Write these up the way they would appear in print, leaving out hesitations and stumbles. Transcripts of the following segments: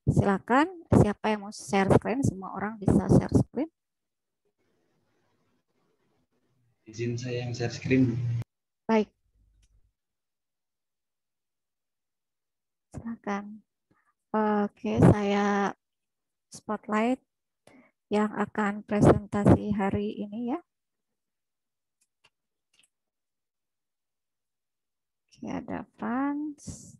Silakan, siapa yang mau share screen? Semua orang bisa share screen. Izin saya yang share screen. Baik. Silakan. Oke, saya spotlight yang akan presentasi hari ini ya. Oke, ada Frans.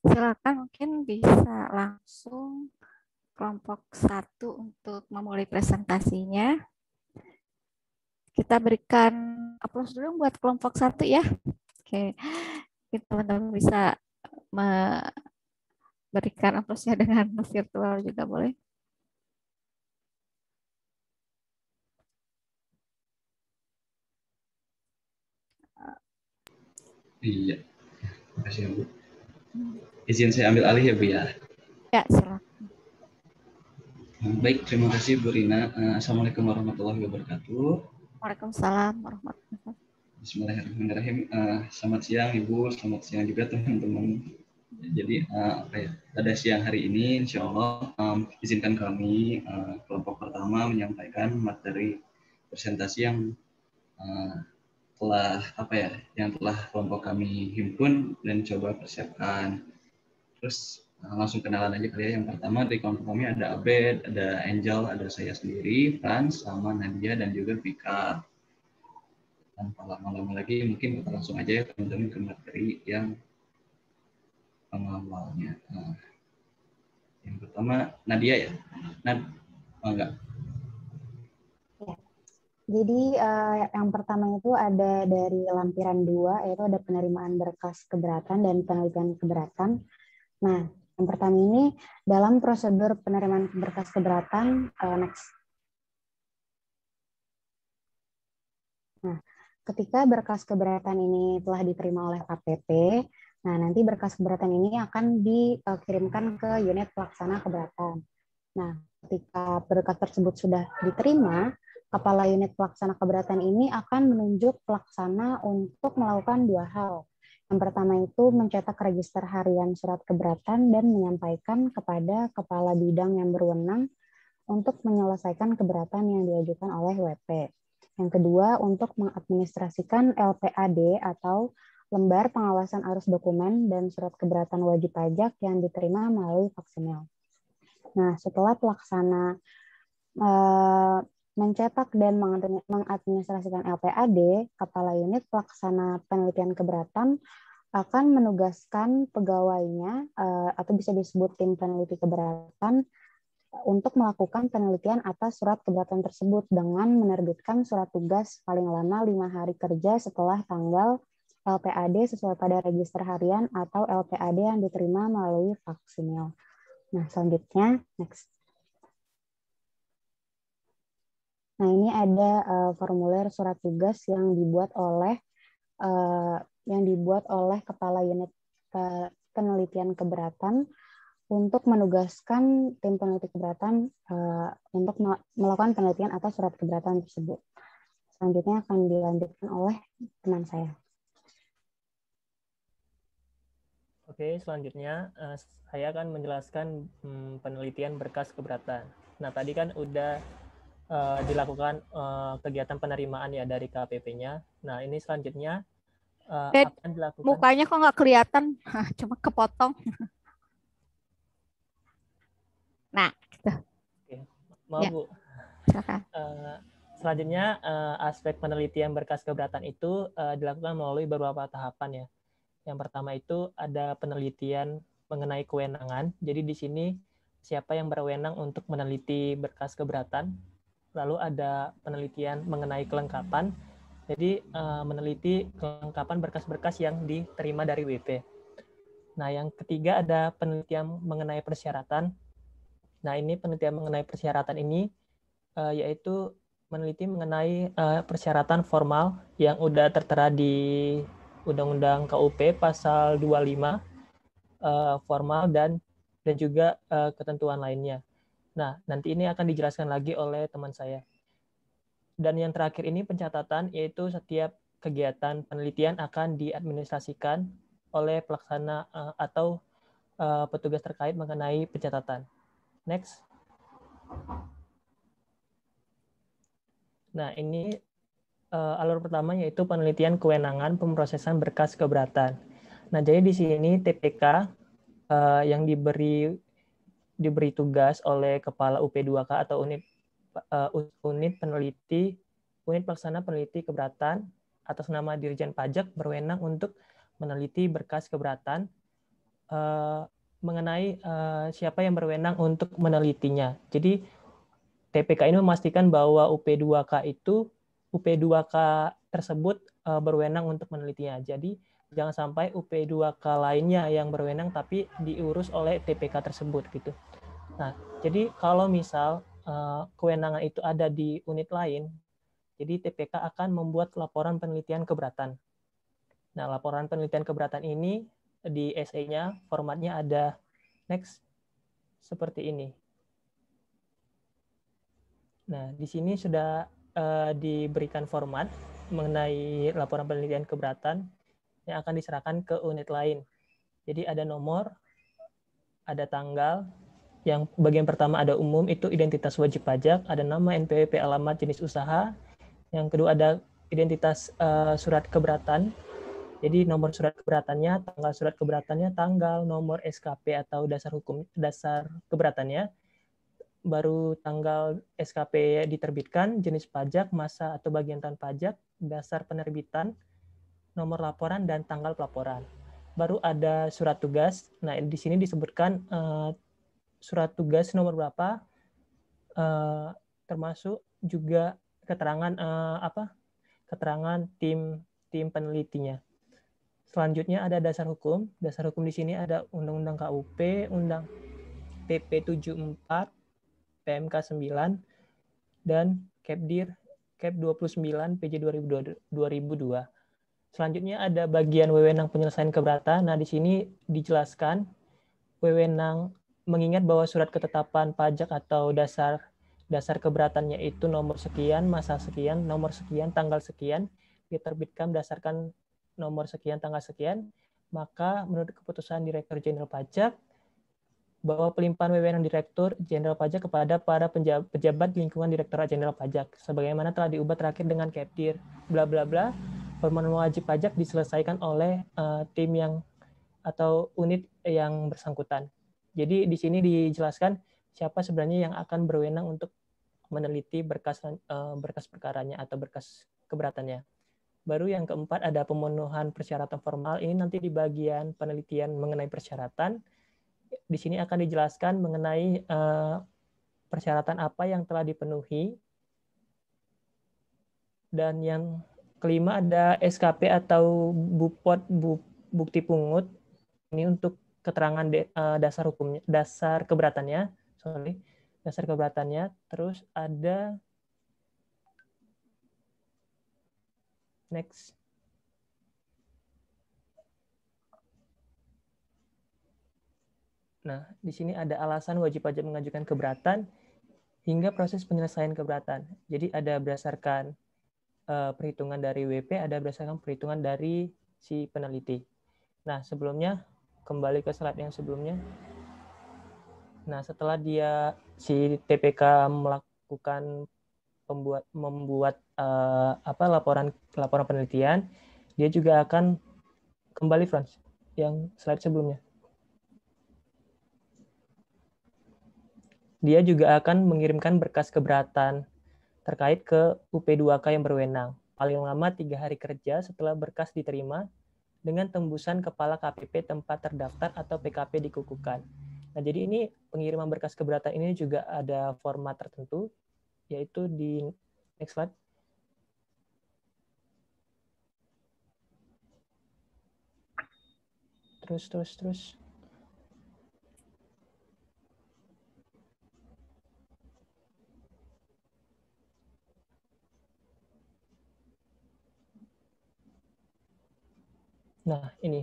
Silakan mungkin bisa langsung kelompok 1 untuk memulai presentasinya. Kita berikan aplaus dulu buat kelompok 1 ya. Oke, teman-teman bisa memberikan aplausnya dengan virtual juga boleh. Iya, terima kasih Bu. Izin saya ambil alih ya Bu ya. Ya, silakan. Baik, terima kasih Bu Rina. Assalamualaikum warahmatullahi wabarakatuh. Waalaikumsalam warahmatullahi wabarakatuh. Bismillahirrahmanirrahim. Selamat siang Ibu, selamat siang juga teman-teman. Jadi pada siang hari ini insya Allah izinkan kami kelompok pertama menyampaikan materi presentasi yang telah kelompok kami himpun dan coba persiapkan. Terus langsung kenalan aja kali ya. Yang pertama dari kelompok kami ada Abed, ada Angel, ada saya sendiri, Frans, sama Nadia dan juga Vika. Tanpa lama-lama lagi mungkin kita langsung aja ya teman-teman ke materi yang pengawalnya. Yang pertama Nadia ya. Enggak. Ya. Jadi yang pertama itu ada dari lampiran 2, yaitu ada penerimaan berkas keberatan dan penelitian keberatan. Nah, yang pertama ini dalam prosedur penerimaan berkas keberatan, next. Nah, ketika berkas keberatan ini telah diterima oleh KPP, nah nanti berkas keberatan ini akan dikirimkan ke unit pelaksana keberatan. Nah, ketika berkas tersebut sudah diterima, Kepala Unit Pelaksana Keberatan ini akan menunjuk pelaksana untuk melakukan 2 hal. Yang pertama itu mencetak register harian surat keberatan dan menyampaikan kepada Kepala Bidang yang berwenang untuk menyelesaikan keberatan yang diajukan oleh WP. Yang kedua, untuk mengadministrasikan LPAD atau Lembar Pengawasan Arus Dokumen dan Surat Keberatan Wajib Pajak yang diterima melalui faksimil. Nah, setelah pelaksana mencetak dan mengadministrasikan LPAD, Kepala Unit Pelaksana Penelitian Keberatan akan menugaskan pegawainya atau bisa disebut tim peneliti keberatan untuk melakukan penelitian atas surat keberatan tersebut dengan menerbitkan surat tugas paling lama 5 hari kerja setelah tanggal LPAD sesuai pada register harian atau LPAD yang diterima melalui faksimil. Nah, selanjutnya, next. Nah, ini ada formulir surat tugas yang dibuat oleh Kepala Unit Penelitian Keberatan untuk menugaskan tim peneliti keberatan untuk melakukan penelitian atas surat keberatan tersebut. Selanjutnya akan dilanjutkan oleh teman saya. Oke, selanjutnya saya akan menjelaskan penelitian berkas keberatan. Nah, tadi kan udah dilakukan kegiatan penerimaan ya dari KPP-nya. Nah, ini selanjutnya akan dilakukan. Mukanya kok nggak kelihatan, cuma kepotong. Nah, gitu. Oke. Maaf, ya. Bu. Selanjutnya aspek penelitian berkas keberatan itu dilakukan melalui beberapa tahapan ya. Yang pertama itu ada penelitian mengenai kewenangan. Jadi di sini siapa yang berwenang untuk meneliti berkas keberatan. Lalu ada penelitian mengenai kelengkapan. Jadi meneliti kelengkapan berkas-berkas yang diterima dari WP. Nah, yang ketiga ada penelitian mengenai persyaratan. Nah, ini penelitian mengenai persyaratan ini yaitu meneliti mengenai persyaratan formal yang udah tertera di Undang-Undang KUP pasal 25 formal dan dan juga ketentuan lainnya. Nah, nanti ini akan dijelaskan lagi oleh teman saya. Dan yang terakhir ini pencatatan, yaitu setiap kegiatan penelitian akan diadministrasikan oleh pelaksana atau petugas terkait mengenai pencatatan. Next. Nah, ini alur pertama yaitu penelitian kewenangan pemrosesan berkas keberatan. Nah, jadi di sini TPK yang diberi tugas oleh kepala UP2K atau unit pelaksana peneliti keberatan atas nama Dirjen Pajak berwenang untuk meneliti berkas keberatan mengenai siapa yang berwenang untuk menelitinya. Jadi TPK ini memastikan bahwa UP2K tersebut berwenang untuk menelitinya. Jadi jangan sampai UP2K lainnya yang berwenang tapi diurus oleh TPK tersebut gitu. Nah, jadi kalau misal kewenangan itu ada di unit lain, jadi TPK akan membuat laporan penelitian keberatan. Nah, laporan penelitian keberatan ini di SE-nya formatnya ada next seperti ini. Nah, di sini sudah diberikan format mengenai laporan penelitian keberatan yang akan diserahkan ke unit lain. Jadi ada nomor, ada tanggal, yang bagian pertama ada umum, itu identitas wajib pajak, ada nama, NPWP, alamat, jenis usaha. Yang kedua ada identitas surat keberatan, jadi nomor surat keberatannya, tanggal surat keberatannya, tanggal, nomor SKP atau dasar keberatannya, baru tanggal SKP diterbitkan, jenis pajak, masa atau bagian tahun pajak, dasar penerbitan, nomor laporan, dan tanggal pelaporan. Baru ada surat tugas. Nah, di sini disebutkan surat tugas nomor berapa, termasuk juga keterangan keterangan tim penelitinya. Selanjutnya ada dasar hukum. Dasar hukum di sini ada Undang-Undang KUP, Undang PP 74, PMK 9, dan Kepdir Kep 29 PJ 2002. Selanjutnya ada bagian wewenang penyelesaian keberatan. Nah, di sini dijelaskan wewenang mengingat bahwa surat ketetapan pajak atau dasar keberatannya itu nomor sekian, masa sekian, nomor sekian, tanggal sekian, diterbitkan berdasarkan nomor sekian, tanggal sekian, maka menurut keputusan Direktur Jenderal Pajak, bahwa pelimpahan wewenang Direktur Jenderal Pajak kepada para pejabat lingkungan Direktorat Jenderal Pajak, sebagaimana telah diubah terakhir dengan Kepdir, bla bla bla, permohonan wajib pajak diselesaikan oleh tim yang atau unit yang bersangkutan. Jadi di sini dijelaskan siapa sebenarnya yang akan berwenang untuk meneliti berkas perkaranya atau berkas keberatannya. Baru yang keempat ada pemenuhan persyaratan formal. Ini nanti di bagian penelitian mengenai persyaratan. Di sini akan dijelaskan mengenai persyaratan apa yang telah dipenuhi. Dan yang kelima ada SKP atau bukti pungut. Ini untuk keterangan dasar hukumnya, dasar keberatannya. Terus ada next. Nah, di sini ada alasan wajib pajak mengajukan keberatan hingga proses penyelesaian keberatan. Jadi ada berdasarkan perhitungan dari WP, ada berdasarkan perhitungan dari si peneliti. Nah, sebelumnya kembali ke slide yang sebelumnya. Nah, setelah si TPK melakukan membuat laporan penelitian, dia juga akan kembali Frans yang slide sebelumnya. Dia juga akan mengirimkan berkas keberatan terkait ke UP2K yang berwenang. Paling lama 3 hari kerja setelah berkas diterima dengan tembusan kepala KPP tempat terdaftar atau PKP dikukuhkan. Nah, jadi ini pengiriman berkas keberatan ini juga ada format tertentu, yaitu di next slide. Terus. Nah, ini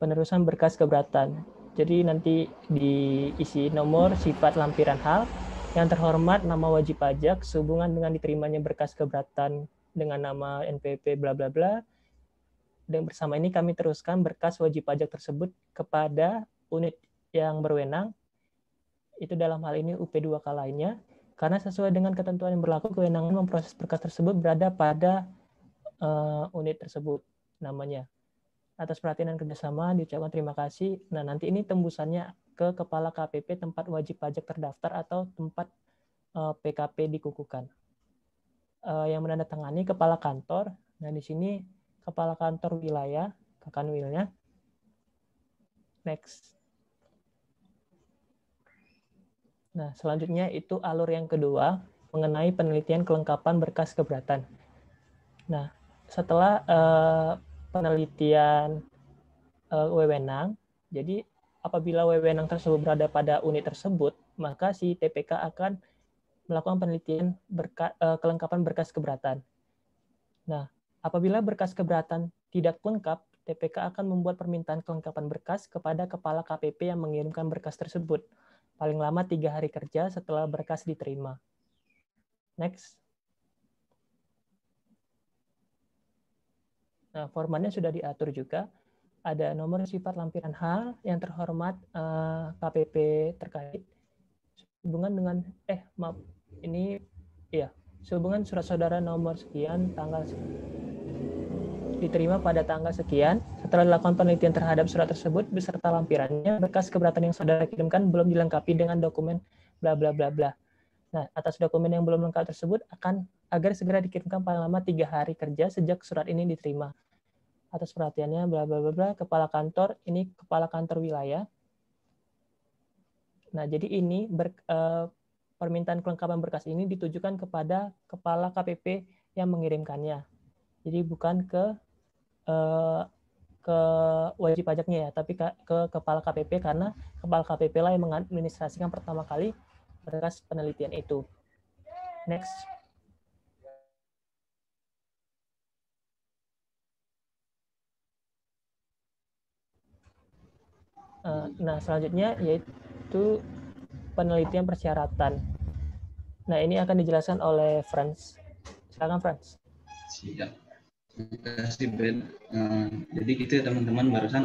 penerusan berkas keberatan. Jadi nanti diisi nomor, sifat, lampiran hal. Yang terhormat, nama wajib pajak sehubungan dengan diterimanya berkas keberatan dengan nama NPWP bla bla bla. Dan bersama ini kami teruskan berkas wajib pajak tersebut kepada unit yang berwenang. Itu dalam hal ini UP2K lainnya. Karena sesuai dengan ketentuan yang berlaku, kewenangan memproses berkas tersebut berada pada unit tersebut namanya. Atas perhatian dan kerjasama diucapkan terima kasih. Nah, nanti ini tembusannya ke Kepala KPP tempat wajib pajak terdaftar atau tempat PKP dikukuhkan. Yang menandatangani Kepala Kantor. Nah, di sini Kepala Kantor Wilayah, Kakanwilnya. Next. Nah, selanjutnya itu alur yang kedua mengenai penelitian kelengkapan berkas keberatan. Nah, setelah penelitian wewenang, jadi apabila wewenang tersebut berada pada unit tersebut, maka si TPK akan melakukan penelitian kelengkapan berkas keberatan. Nah, apabila berkas keberatan tidak lengkap, TPK akan membuat permintaan kelengkapan berkas kepada Kepala KPP yang mengirimkan berkas tersebut, paling lama 3 hari kerja setelah berkas diterima. Next. Nah, formatnya sudah diatur juga. Ada nomor, sifat, lampiran hal. Yang terhormat KPP terkait sehubungan dengan sehubungan surat saudara nomor sekian tanggal diterima pada tanggal sekian. Setelah dilakukan penelitian terhadap surat tersebut beserta lampirannya, berkas keberatan yang saudara kirimkan belum dilengkapi dengan dokumen bla bla bla bla. Nah, atas dokumen yang belum lengkap tersebut agar segera dikirimkan paling lama 3 hari kerja sejak surat ini diterima. Atas perhatiannya bla bla bla bla. Kepala kantor, ini Kepala Kantor Wilayah. Nah, jadi ini permintaan kelengkapan berkas ini ditujukan kepada Kepala KPP yang mengirimkannya. Jadi bukan ke wajib pajaknya ya, tapi ke Kepala KPP karena Kepala KPP lah yang mengadministrasikan pertama kali berkas penelitian itu. Next. Nah, selanjutnya yaitu penelitian persyaratan. Nah, ini akan dijelaskan oleh Franz. Silakan, Franz. Siap. Terima kasih, Ben. Jadi gitu ya teman-teman, barusan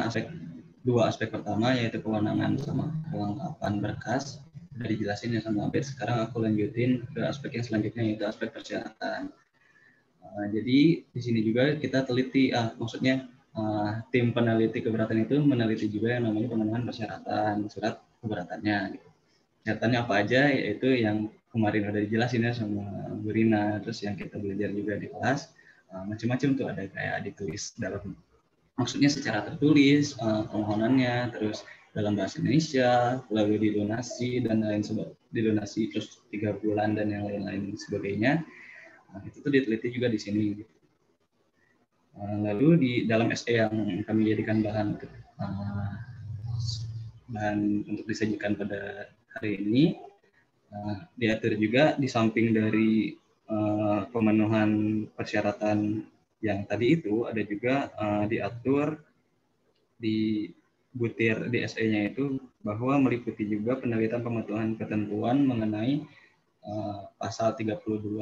dua aspek pertama yaitu kewenangan sama kelengkapan berkas sudah dijelasin ya sama Ben. Sekarang aku lanjutin ke aspek yang selanjutnya yaitu aspek persyaratan. Jadi di sini juga kita teliti, maksudnya tim peneliti keberatan itu meneliti juga yang namanya pemenuhan persyaratan surat keberatannya. Gitu. Persyaratannya apa aja, yaitu yang kemarin udah dijelasin ya sama Bu Rina, terus yang kita belajar juga di kelas, macam-macam tuh, ada kayak ditulis dalam, maksudnya secara tertulis permohonannya, terus dalam bahasa Indonesia, lalu dilunasi dan lain sebagainya, dilunasi terus 3 bulan dan yang lain-lain sebagainya. Nah, itu tuh diteliti juga di sini. Lalu di dalam SE yang kami jadikan bahan untuk disajikan pada hari ini, diatur juga di samping dari pemenuhan persyaratan yang tadi itu, ada juga diatur di butir di SE-nya itu bahwa meliputi juga penelitian pemenuhan ketentuan mengenai pasal 32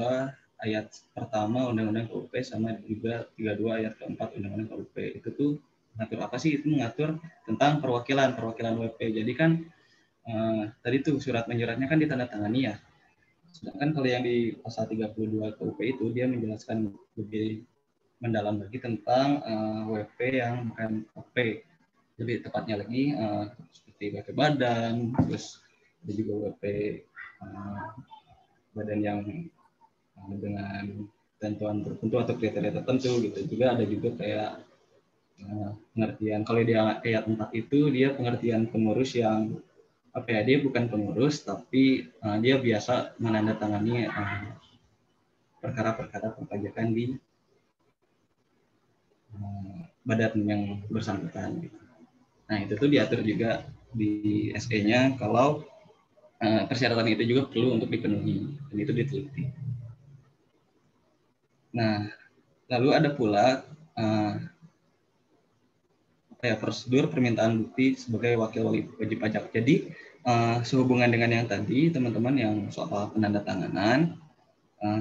ayat pertama Undang-Undang KUP sama juga 32 ayat keempat Undang-Undang KUP. Itu tuh mengatur apa sih? Itu mengatur tentang perwakilan WP. Jadi kan tadi tuh surat menyuratnya kan ditandatangani ya. Sedangkan kalau yang di pasal 32 KUP itu dia menjelaskan lebih mendalam lagi tentang WP yang bukan OP. Lebih tepatnya lagi seperti WP badan, terus ada juga WP badan yang dengan ketentuan tertentu atau kriteria tertentu gitu. Juga ada juga kayak pengertian, kalau dia ayat 4 itu dia pengertian pengurus yang dia bukan pengurus tapi dia biasa menandatangani perkara-perkara perpajakan di badan yang bersangkutan gitu. Nah, itu tuh diatur juga di SE-nya kalau persyaratan itu juga perlu untuk dipenuhi dan itu diteliti. Nah, lalu ada pula prosedur permintaan bukti sebagai wakil wajib pajak. Jadi sehubungan dengan yang tadi teman-teman yang soal penandatanganan,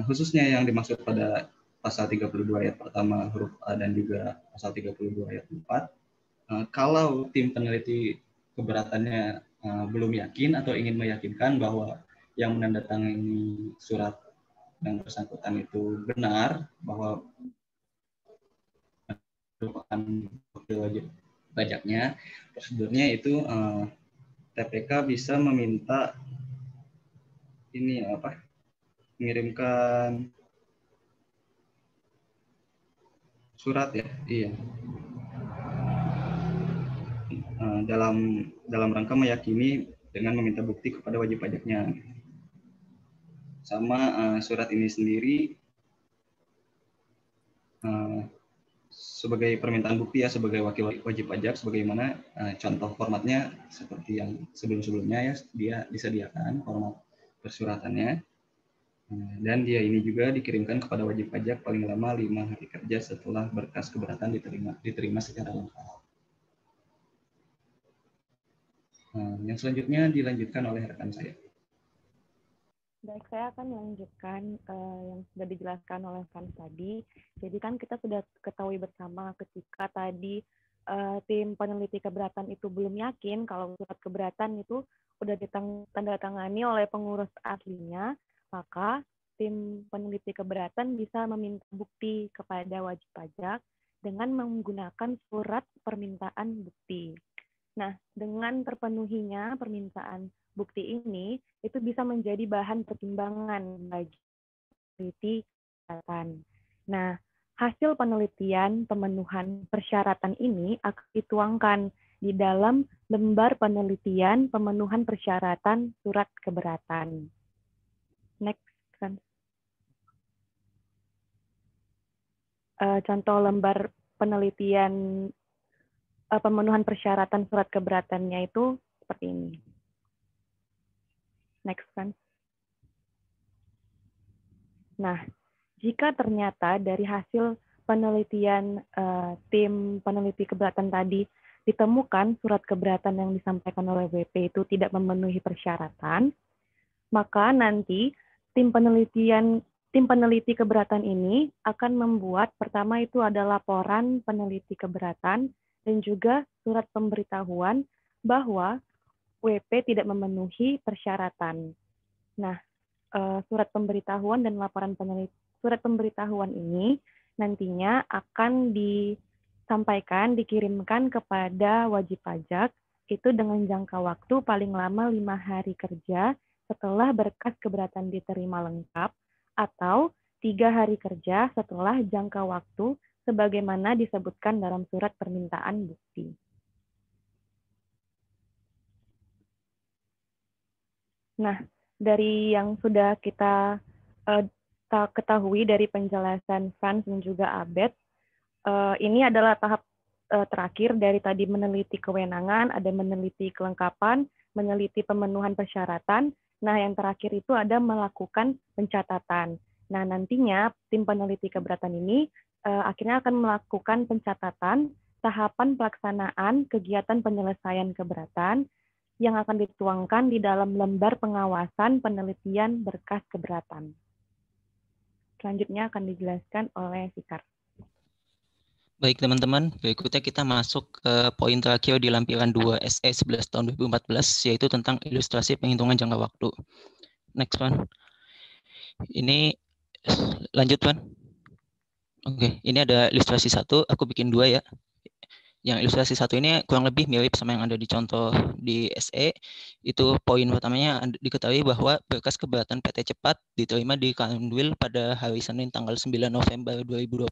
khususnya yang dimaksud pada pasal 32 ayat pertama huruf A dan juga pasal 32 ayat 4, kalau tim peneliti keberatannya belum yakin atau ingin meyakinkan bahwa yang menandatangani surat yang bersangkutan itu benar, bahwa merupakan wakil wajib pajaknya, prosedurnya itu TPK bisa meminta ini mengirimkan surat ya, iya, dalam rangka meyakini dengan meminta bukti kepada wajib pajaknya. Sama surat ini sendiri sebagai permintaan bukti ya, sebagai wakil wajib pajak, sebagaimana contoh formatnya seperti yang sebelum-sebelumnya ya, dia disediakan format persuratannya, dan dia ini juga dikirimkan kepada wajib pajak paling lama 5 hari kerja setelah berkas keberatan diterima secara lengkap. Yang selanjutnya dilanjutkan oleh rekan saya. Baik, saya akan melanjutkan yang sudah dijelaskan oleh Frans tadi. Jadi kan kita sudah ketahui bersama ketika tadi tim peneliti keberatan itu belum yakin kalau surat keberatan itu sudah ditandatangani oleh pengurus aslinya, maka tim peneliti keberatan bisa meminta bukti kepada wajib pajak dengan menggunakan surat permintaan bukti. Nah, dengan terpenuhinya permintaan bukti ini, itu bisa menjadi bahan pertimbangan bagi peneliti keberatan. Nah, hasil penelitian pemenuhan persyaratan ini akan dituangkan di dalam lembar penelitian pemenuhan persyaratan surat keberatan. Next, kan. Contoh lembar penelitian pemenuhan persyaratan surat keberatannya itu seperti ini. Next, kan. Nah, jika ternyata dari hasil penelitian tim peneliti keberatan tadi ditemukan surat keberatan yang disampaikan oleh WP itu tidak memenuhi persyaratan, maka nanti tim peneliti keberatan ini akan membuat, pertama itu ada laporan peneliti keberatan dan juga surat pemberitahuan bahwa WP tidak memenuhi persyaratan. Nah, surat pemberitahuan dan laporan surat pemberitahuan ini nantinya akan dikirimkan kepada wajib pajak itu dengan jangka waktu paling lama 5 hari kerja setelah berkas keberatan diterima lengkap atau 3 hari kerja setelah jangka waktu sebagaimana disebutkan dalam surat permintaan bukti. Nah, dari yang sudah kita ketahui dari penjelasan Frans dan juga Abed, ini adalah tahap terakhir dari tadi meneliti kewenangan, ada meneliti kelengkapan, meneliti pemenuhan persyaratan. Nah, yang terakhir itu ada melakukan pencatatan. Nah, nantinya tim peneliti keberatan ini akhirnya akan melakukan pencatatan tahapan pelaksanaan kegiatan penyelesaian keberatan yang akan dituangkan di dalam lembar pengawasan penelitian berkas keberatan. Selanjutnya akan dijelaskan oleh Fikar. Baik teman-teman, berikutnya kita masuk ke poin terakhir di lampiran 2 SE 11 tahun 2014, yaitu tentang ilustrasi penghitungan jangka waktu. Next one. Ini lanjut one. Oke, ini ada ilustrasi 1, aku bikin 2 ya. Yang ilustrasi 1 ini kurang lebih mirip sama yang ada di contoh di SE. Itu poin pertamanya diketahui bahwa berkas keberatan PT Cepat diterima di Kanwil pada hari Senin tanggal 9 November 2020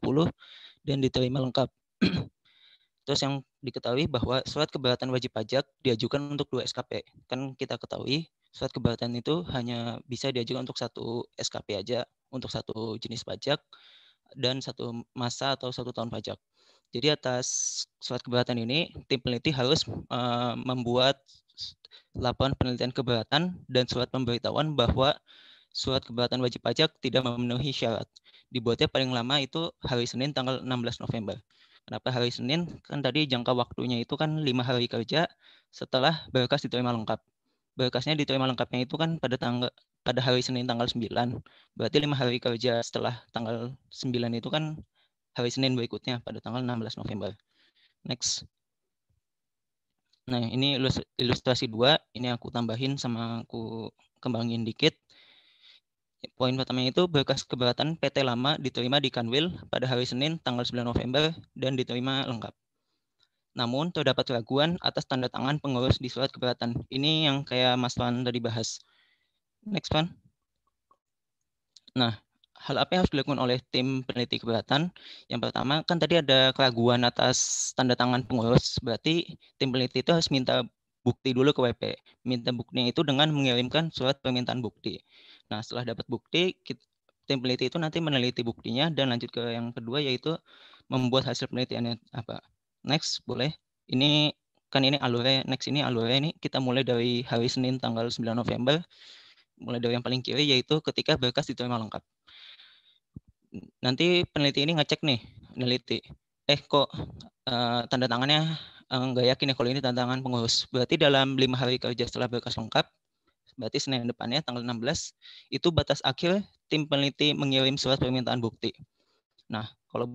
dan diterima lengkap. Terus yang diketahui bahwa surat keberatan wajib pajak diajukan untuk 2 SKP. Kan kita ketahui surat keberatan itu hanya bisa diajukan untuk 1 SKP aja, untuk 1 jenis pajak dan 1 masa atau 1 tahun pajak. Jadi atas surat keberatan ini, tim peneliti harus membuat laporan penelitian keberatan dan surat pemberitahuan bahwa surat keberatan wajib pajak tidak memenuhi syarat. Dibuatnya paling lama itu hari Senin tanggal 16 November. Kenapa hari Senin? Kan tadi jangka waktunya itu kan 5 hari kerja setelah berkas diterima lengkap. Berkasnya diterima lengkapnya itu kan pada hari Senin tanggal 9. Berarti 5 hari kerja setelah tanggal 9 itu kan hari Senin berikutnya pada tanggal 16 November. Next. Nah, ini ilustrasi 2. Ini aku tambahin sama aku kembangin dikit. Poin pertamanya itu berkas keberatan PT lama diterima di Kanwil pada hari Senin tanggal 9 November dan diterima lengkap. Namun terdapat keraguan atas tanda tangan pengurus di surat keberatan. Ini yang kayak Mas Wan tadi bahas. Next Wan. Nah, hal apa yang harus dilakukan oleh tim peneliti keberatan? Yang pertama kan tadi ada keraguan atas tanda tangan pengurus. Berarti tim peneliti itu harus minta bukti dulu ke WP. Minta buktinya itu dengan mengirimkan surat permintaan bukti. Nah, setelah dapat bukti, tim peneliti itu nanti meneliti buktinya dan lanjut ke yang kedua yaitu membuat hasil penelitiannya apa. Next, boleh. Ini alurnya. Next ini alurnya ini kita mulai dari hari Senin tanggal 9 November. Mulai dari yang paling kiri yaitu ketika berkas diterima lengkap. Nanti peneliti ini ngecek nih, meneliti. Kok tanda tangannya nggak yakin ya kalau ini tanda tangan pengurus. Berarti dalam 5 hari kerja setelah berkas lengkap, berarti Senin depannya tanggal 16, itu batas akhir tim peneliti mengirim surat permintaan bukti. Nah, kalau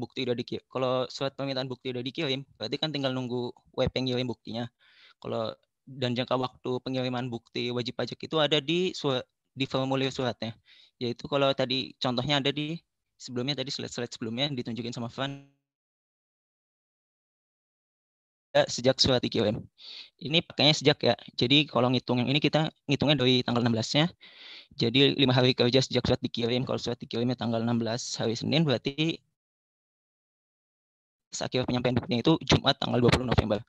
surat permintaan bukti udah dikirim, berarti kan tinggal nunggu WP ngirim buktinya. Dan jangka waktu pengiriman bukti wajib pajak itu ada di formulir suratnya. Yaitu kalau tadi contohnya ada di sebelumnya tadi slide sebelumnya ditunjukin sama Van sejak surat dikirim. Ini pakainya sejak ya. Jadi kalau ngitung yang ini kita ngitungnya dari tanggal 16-nya. Jadi 5 hari kerja sejak surat dikirim. Kalau surat dikirimnya tanggal 16 hari Senin berarti akhir penyampaian buktinya itu Jumat tanggal 20 November.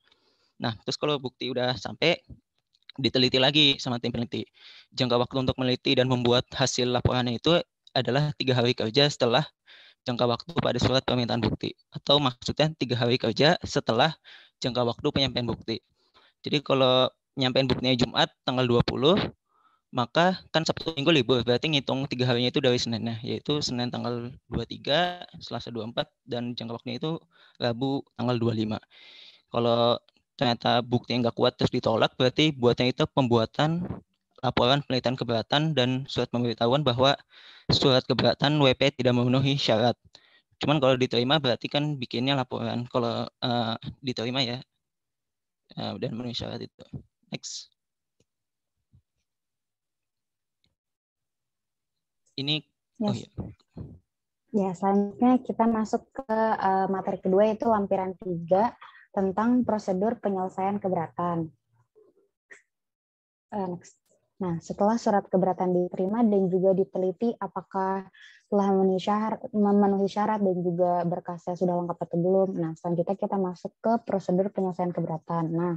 Nah, terus kalau bukti udah sampai diteliti lagi sama tim peneliti. Jangka waktu untuk meneliti dan membuat hasil laporannya itu adalah 3 hari kerja setelah jangka waktu pada surat permintaan bukti. Atau maksudnya 3 hari kerja setelah jangka waktu penyampaian bukti. Jadi kalau penyampaian buktinya Jumat tanggal 20, maka kan Sabtu Minggu libur. Berarti ngitung 3 harinya itu dari Seninnya, yaitu Senin tanggal 23, Selasa 24, dan jangka waktunya itu Rabu tanggal 25. Kalau ternyata bukti yang nggak kuat terus ditolak, berarti buatnya itu pembuatan laporan penelitian keberatan dan surat pemberitahuan bahwa surat keberatan WP tidak memenuhi syarat. Cuman kalau diterima berarti kan bikinnya laporan. Kalau diterima ya dan memenuhi syarat itu. Next. Ini yes. Ya, selanjutnya kita masuk ke materi kedua yaitu lampiran 3 tentang prosedur penyelesaian keberatan. Next. Nah, setelah surat keberatan diterima dan juga diteliti apakah telah memenuhi syarat dan juga berkasnya sudah lengkap atau belum. Nah, selanjutnya kita masuk ke prosedur penyelesaian keberatan. Nah,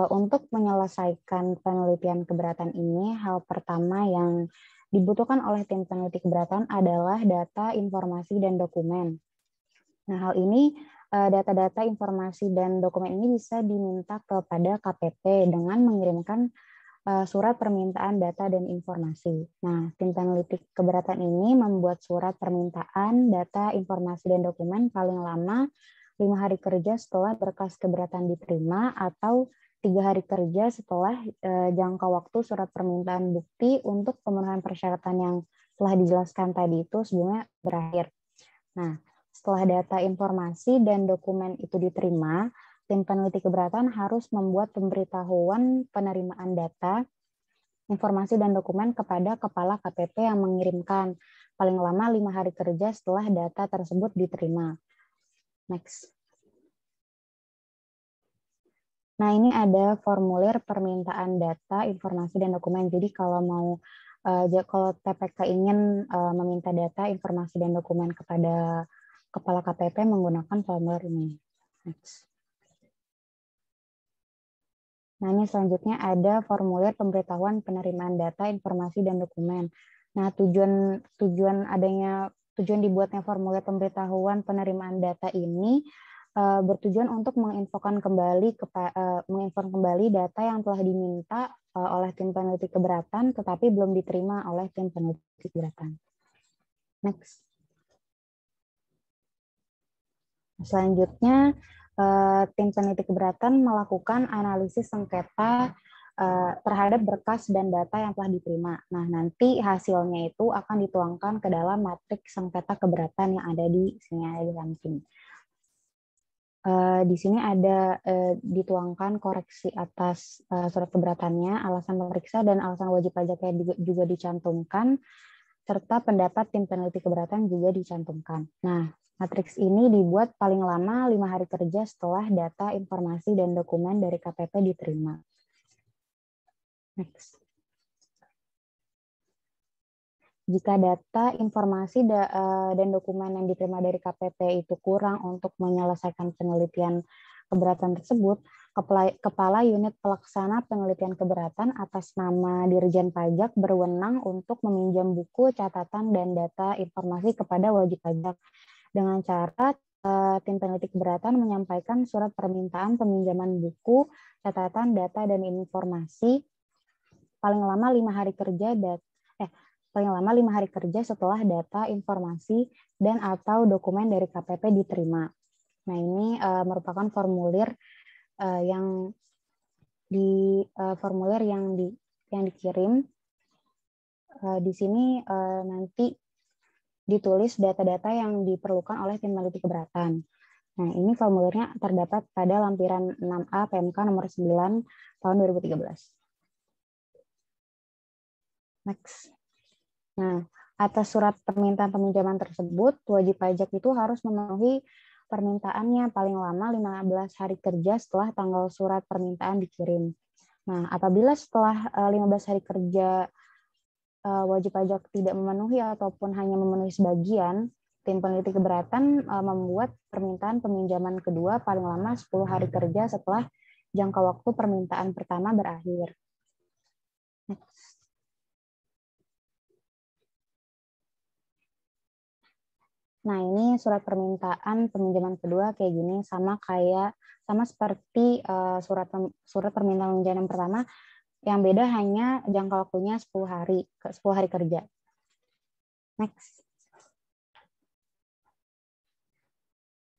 untuk menyelesaikan penelitian keberatan ini, hal pertama yang dibutuhkan oleh tim peneliti keberatan adalah data, informasi, dan dokumen. Nah, hal ini, data-data, informasi, dan dokumen ini bisa diminta kepada KPP dengan mengirimkan surat permintaan data dan informasi. Nah, tim peneliti keberatan ini membuat surat permintaan data, informasi, dan dokumen paling lama 5 hari kerja setelah berkas keberatan diterima atau 3 hari kerja setelah jangka waktu surat permintaan bukti untuk pemenuhan persyaratan yang telah dijelaskan tadi itu sebelumnya berakhir. Nah, setelah data, informasi, dan dokumen itu diterima, tim peneliti keberatan harus membuat pemberitahuan penerimaan data, informasi, dan dokumen kepada kepala KPP yang mengirimkan paling lama 5 hari kerja setelah data tersebut diterima. Next. Nah, ini ada formulir permintaan data, informasi, dan dokumen. Jadi kalau TPK ingin meminta data, informasi, dan dokumen kepada kepala KPP menggunakan formulir ini. Next. Nah, ini selanjutnya ada formulir pemberitahuan penerimaan data, informasi, dan dokumen. Nah, tujuan dibuatnya formulir pemberitahuan penerimaan data ini bertujuan untuk menginfokan kembali data yang telah diminta oleh tim peneliti keberatan tetapi belum diterima oleh tim peneliti keberatan. Next. Selanjutnya, tim peneliti keberatan melakukan analisis sengketa terhadap berkas dan data yang telah diterima. Nah, nanti hasilnya itu akan dituangkan ke dalam matriks sengketa keberatan yang ada di sini, ada di samping. Di sini ada dituangkan koreksi atas surat keberatannya, alasan pemeriksa dan alasan wajib pajaknya juga dicantumkan, serta pendapat tim peneliti keberatan juga dicantumkan. Nah, matriks ini dibuat paling lama 5 hari kerja setelah data, informasi, dan dokumen dari KPP diterima. Next. Jika data, informasi, dan dokumen yang diterima dari KPP itu kurang untuk menyelesaikan penelitian keberatan tersebut, Kepala Unit Pelaksana Penelitian Keberatan atas nama Dirjen Pajak berwenang untuk meminjam buku, catatan, dan data informasi kepada wajib pajak dengan cara tim peneliti keberatan menyampaikan surat permintaan peminjaman buku, catatan, data, dan informasi paling lama 5 hari kerja setelah data, informasi, dan atau dokumen dari KPP diterima. Nah, ini merupakan formulir yang dikirim. Di sini nanti ditulis data-data yang diperlukan oleh tim peneliti keberatan. Nah, ini formulirnya terdapat pada lampiran 6A PMK nomor 9 tahun 2013. Next. Nah, atas surat permintaan peminjaman tersebut, wajib pajak itu harus memenuhi permintaannya paling lama 15 hari kerja setelah tanggal surat permintaan dikirim. Nah, apabila setelah 15 hari kerja wajib pajak tidak memenuhi ataupun hanya memenuhi sebagian, tim peneliti keberatan membuat permintaan peminjaman kedua paling lama 10 hari kerja setelah jangka waktu permintaan pertama berakhir. Next. Nah, ini surat permintaan peminjaman kedua kayak gini, sama seperti surat permintaan peminjaman pertama, yang beda hanya jangka waktunya 10 hari kerja. Next.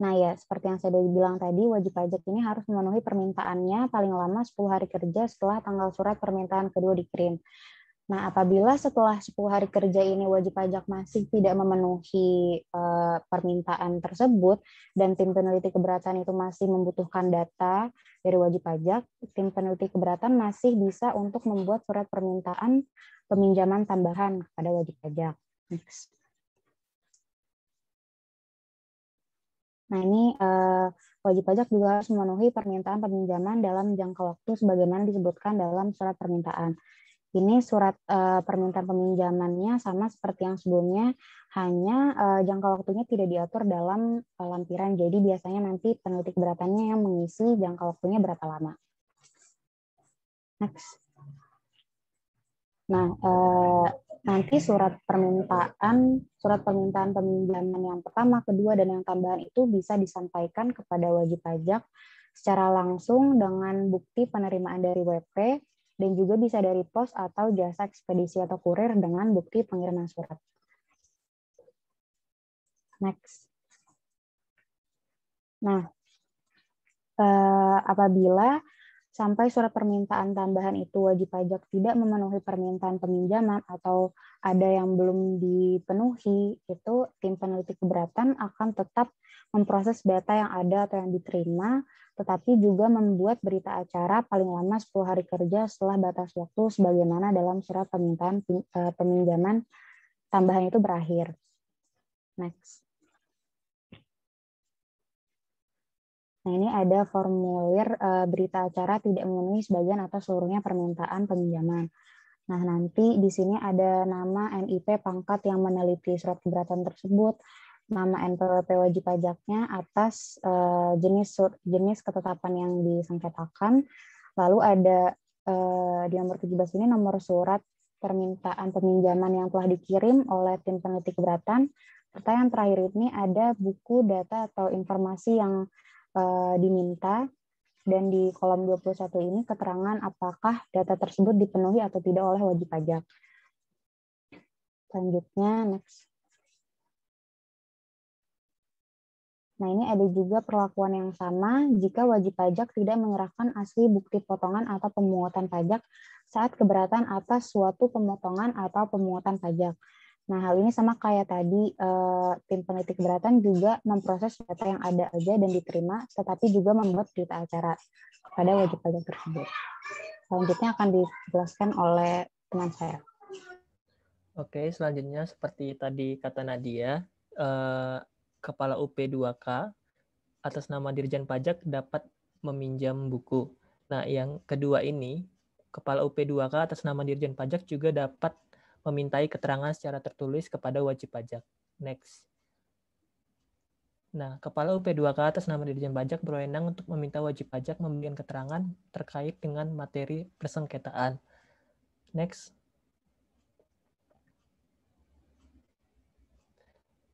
Nah, ya, seperti yang saya bilang tadi, wajib pajak ini harus memenuhi permintaannya paling lama 10 hari kerja setelah tanggal surat permintaan kedua dikirim. Nah, apabila setelah 10 hari kerja ini wajib pajak masih tidak memenuhi permintaan tersebut dan tim peneliti keberatan itu masih membutuhkan data dari wajib pajak, tim peneliti keberatan masih bisa untuk membuat surat permintaan peminjaman tambahan kepada wajib pajak. Next. Nah, ini wajib pajak juga harus memenuhi permintaan peminjaman dalam jangka waktu sebagaimana disebutkan dalam surat permintaan. Ini surat permintaan peminjamannya sama seperti yang sebelumnya, hanya jangka waktunya tidak diatur dalam lampiran. Jadi biasanya nanti peneliti keberatannya yang mengisi jangka waktunya berapa lama. Next. Nah, nanti surat permintaan peminjaman yang pertama, kedua, dan yang tambahan itu bisa disampaikan kepada wajib pajak secara langsung dengan bukti penerimaan dari WP, dan juga bisa dari pos atau jasa ekspedisi atau kurir dengan bukti pengiriman surat. Next. Nah, apabila sampai surat permintaan tambahan itu wajib pajak tidak memenuhi permintaan peminjaman atau ada yang belum dipenuhi, itu tim peneliti keberatan akan tetap memproses data yang ada atau yang diterima, tetapi juga membuat berita acara paling lama 10 hari kerja setelah batas waktu sebagaimana dalam surat permintaan peminjaman tambahan itu berakhir. Next. Nah, ini ada formulir berita acara tidak memenuhi sebagian atau seluruhnya permintaan peminjaman. Nah, nanti di sini ada nama NIP pangkat yang meneliti surat keberatan tersebut, nama NPWP wajib pajaknya atas jenis ketetapan yang disengketakan. Lalu ada di nomor 17 ini nomor surat permintaan peminjaman yang telah dikirim oleh tim peneliti keberatan. Serta yang terakhir ini ada buku, data, atau informasi yang diminta, dan di kolom 21 ini keterangan apakah data tersebut dipenuhi atau tidak oleh wajib pajak. Selanjutnya, next. Nah, ini ada juga perlakuan yang sama jika wajib pajak tidak menyerahkan asli bukti potongan atau pemungutan pajak saat keberatan atas suatu pemotongan atau pemungutan pajak. Nah, hal ini sama kayak tadi, tim peneliti keberatan juga memproses data yang ada aja dan diterima, tetapi juga membuat berita acara kepada wajib pajak tersebut. Selanjutnya akan dijelaskan oleh teman saya. Oke, selanjutnya seperti tadi kata Nadia, Kepala UP2K atas nama Dirjen Pajak dapat meminjam buku. Nah, yang kedua ini, Kepala UP2K atas nama Dirjen Pajak juga dapat memintai keterangan secara tertulis kepada wajib pajak. Next. Nah, Kepala UP2K atas nama Dirjen Pajak berwenang untuk meminta wajib pajak memberikan keterangan terkait dengan materi persengketaan. Next.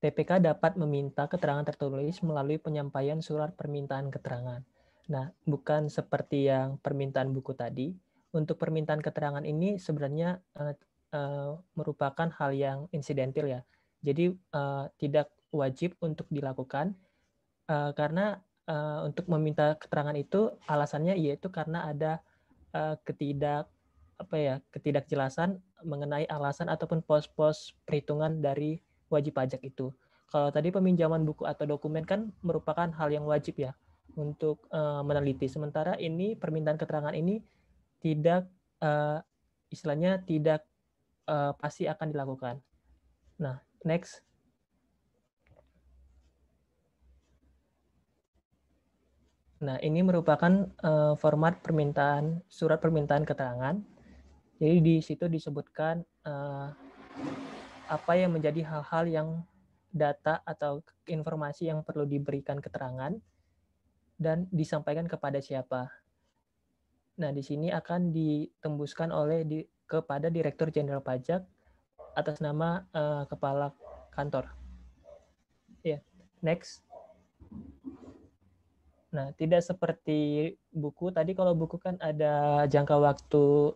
TPK dapat meminta keterangan tertulis melalui penyampaian surat permintaan keterangan. Nah, bukan seperti yang permintaan buku tadi. Untuk permintaan keterangan ini sebenarnya merupakan hal yang insidental ya. Jadi tidak wajib untuk dilakukan karena untuk meminta keterangan itu alasannya yaitu karena ada ketidakjelasan mengenai alasan ataupun pos-pos perhitungan dari wajib pajak itu. Kalau tadi peminjaman buku atau dokumen kan merupakan hal yang wajib ya untuk meneliti. Sementara ini permintaan keterangan ini tidak istilahnya tidak pasti akan dilakukan. Nah, next. Nah, ini merupakan format permintaan surat permintaan keterangan. Jadi di situ disebutkan apa yang menjadi hal-hal yang data atau informasi yang perlu diberikan keterangan dan disampaikan kepada siapa. Nah, di sini akan ditembuskan kepada Direktur Jenderal Pajak atas nama Kepala Kantor. Ya, next. Nah, tidak seperti buku tadi. Kalau buku kan ada jangka waktu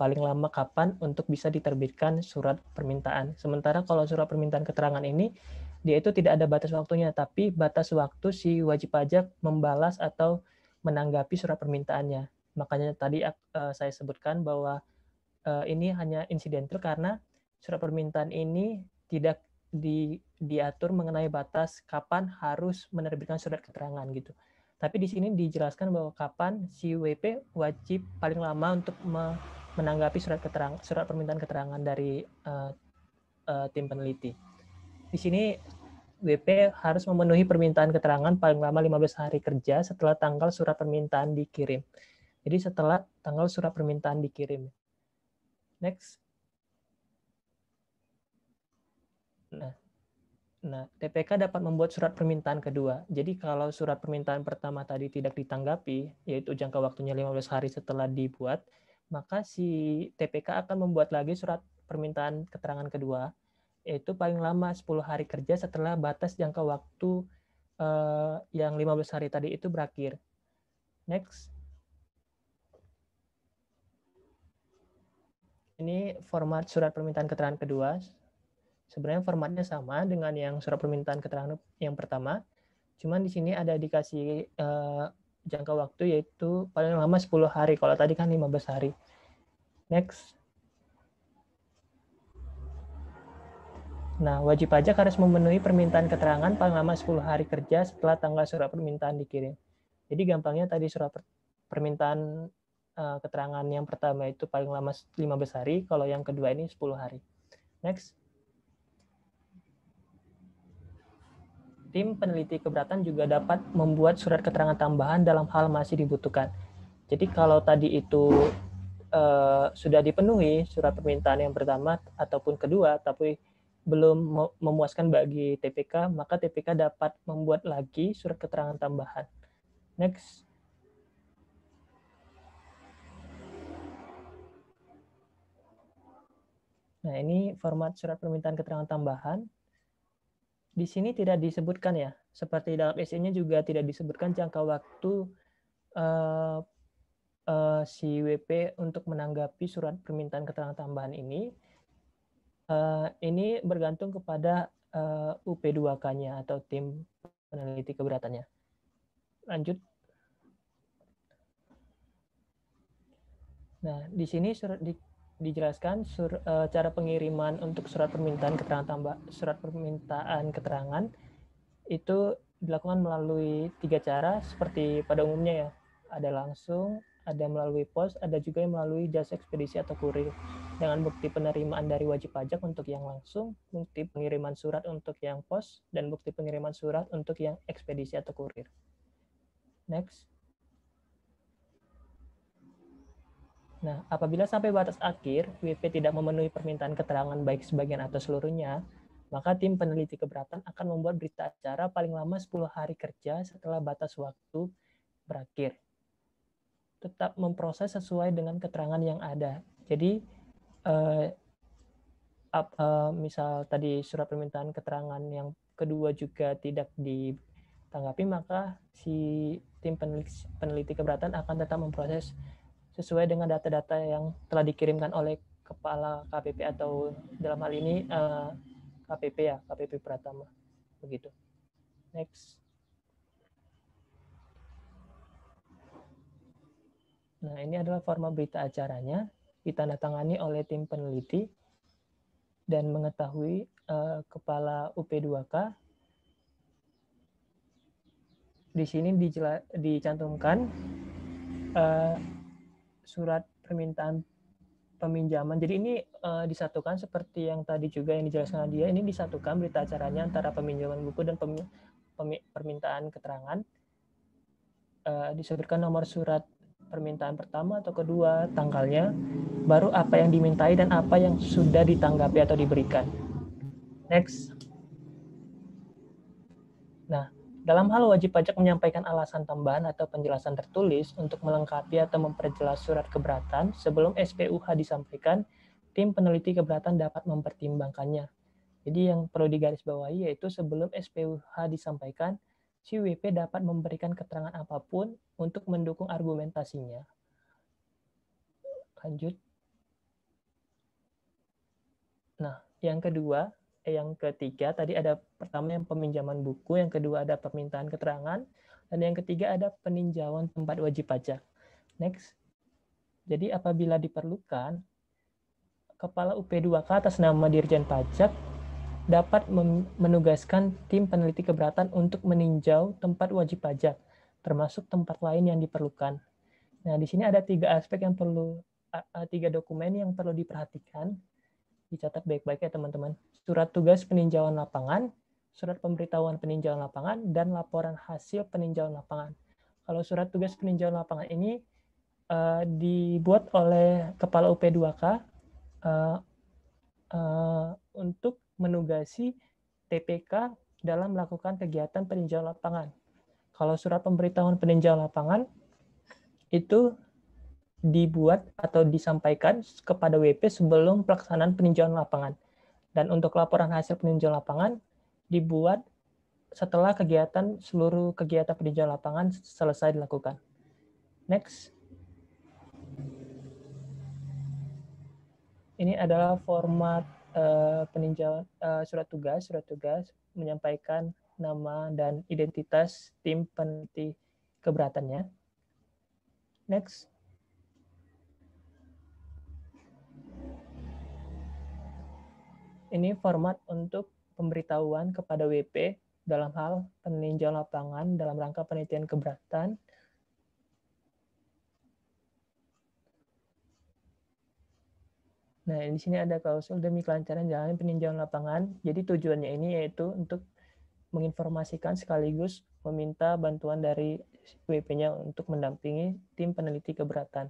paling lama kapan untuk bisa diterbitkan surat permintaan. Sementara kalau surat permintaan keterangan ini dia itu tidak ada batas waktunya, tapi batas waktu si wajib pajak membalas atau menanggapi surat permintaannya. Makanya tadi saya sebutkan bahwa ini hanya insidental karena surat permintaan ini tidak diatur mengenai batas kapan harus menerbitkan surat keterangan gitu. Tapi di sini dijelaskan bahwa kapan si WP wajib paling lama untuk menanggapi surat permintaan keterangan dari tim peneliti. Di sini WP harus memenuhi permintaan keterangan paling lama 15 hari kerja setelah tanggal surat permintaan dikirim. Jadi setelah tanggal surat permintaan dikirim. Next. Nah, TPK dapat membuat surat permintaan kedua. Jadi kalau surat permintaan pertama tadi tidak ditanggapi, yaitu jangka waktunya 15 hari setelah dibuat, maka si TPK akan membuat lagi surat permintaan keterangan kedua, yaitu paling lama 10 hari kerja setelah batas jangka waktu yang 15 hari tadi itu berakhir. Next. Ini format surat permintaan keterangan kedua. Sebenarnya formatnya sama dengan yang surat permintaan keterangan yang pertama, cuman di sini ada dikasih jangka waktu yaitu paling lama 10 hari, kalau tadi kan 15 hari. Next. Nah, wajib pajak harus memenuhi permintaan keterangan paling lama 10 hari kerja setelah tanggal surat permintaan dikirim. Jadi gampangnya tadi surat permintaan keterangan yang pertama itu paling lama 15 hari, kalau yang kedua ini 10 hari. Next. Tim peneliti keberatan juga dapat membuat surat keterangan tambahan dalam hal masih dibutuhkan. Jadi kalau tadi itu sudah dipenuhi surat permintaan yang pertama ataupun kedua, tapi belum memuaskan bagi TPK, maka TPK dapat membuat lagi surat keterangan tambahan. Next. Nah, ini format surat permintaan keterangan tambahan. Di sini tidak disebutkan ya, seperti dalam SE-nya juga tidak disebutkan jangka waktu si WP untuk menanggapi surat permintaan keterangan tambahan ini. Ini bergantung kepada UP2K-nya atau tim peneliti keberatannya. Lanjut. Nah, di sini dijelaskan cara pengiriman untuk surat permintaan keterangan itu dilakukan melalui 3 cara seperti pada umumnya ya. Ada langsung, ada melalui pos, ada juga yang melalui jasa ekspedisi atau kurir. Dengan bukti penerimaan dari wajib pajak untuk yang langsung, bukti pengiriman surat untuk yang pos, dan bukti pengiriman surat untuk yang ekspedisi atau kurir. Next. Nah, apabila sampai batas akhir, WP tidak memenuhi permintaan keterangan baik sebagian atau seluruhnya, maka tim peneliti keberatan akan membuat berita acara paling lama 10 hari kerja setelah batas waktu berakhir. Tetap memproses sesuai dengan keterangan yang ada. Jadi, misal tadi surat permintaan keterangan yang kedua juga tidak ditanggapi, maka si tim peneliti keberatan akan tetap memproses sesuai dengan data-data yang telah dikirimkan oleh kepala KPP atau dalam hal ini KPP ya, KPP Pratama. Begitu. Next. Nah, ini adalah forma berita acaranya, ditandatangani oleh tim peneliti dan mengetahui kepala UP2K. Di sini dicantumkan surat permintaan peminjaman. Jadi ini disatukan seperti yang tadi juga yang dijelaskan dia. Ini disatukan berita acaranya antara peminjaman buku dan permintaan keterangan. Disebutkan nomor surat permintaan pertama atau kedua, tanggalnya, baru apa yang dimintai dan apa yang sudah ditanggapi atau diberikan. Next. Nah, dalam hal wajib pajak menyampaikan alasan tambahan atau penjelasan tertulis untuk melengkapi atau memperjelas surat keberatan sebelum SPUH disampaikan, tim peneliti keberatan dapat mempertimbangkannya. Jadi yang perlu digarisbawahi yaitu sebelum SPUH disampaikan, si WP dapat memberikan keterangan apapun untuk mendukung argumentasinya. Lanjut. Nah, yang ketiga tadi ada pertama yang peminjaman buku, yang kedua ada permintaan keterangan, dan yang ketiga ada peninjauan tempat wajib pajak. Next. Jadi apabila diperlukan, Kepala UP2K atas nama Dirjen Pajak dapat menugaskan tim peneliti keberatan untuk meninjau tempat wajib pajak, termasuk tempat lain yang diperlukan. Nah, di sini ada 3 aspek yang perlu, 3 dokumen yang perlu diperhatikan. Dicatat baik-baik ya teman-teman. Surat tugas peninjauan lapangan, surat pemberitahuan peninjauan lapangan, dan laporan hasil peninjauan lapangan. Kalau surat tugas peninjauan lapangan ini dibuat oleh Kepala UP2K untuk menugasi TPK dalam melakukan kegiatan peninjauan lapangan. Kalau surat pemberitahuan peninjauan lapangan itu dibuat atau disampaikan kepada WP sebelum pelaksanaan peninjauan lapangan. Dan untuk laporan hasil peninjauan lapangan dibuat setelah seluruh kegiatan peninjauan lapangan selesai dilakukan. Next. Ini adalah format peninjauan surat tugas menyampaikan nama dan identitas tim peneliti keberatannya. Next. Ini format untuk pemberitahuan kepada WP dalam hal peninjauan lapangan dalam rangka penelitian keberatan. Nah, di sini ada klausul demi kelancaran jalannya peninjauan lapangan. Jadi tujuannya ini yaitu untuk menginformasikan sekaligus meminta bantuan dari WP-nya untuk mendampingi tim peneliti keberatan.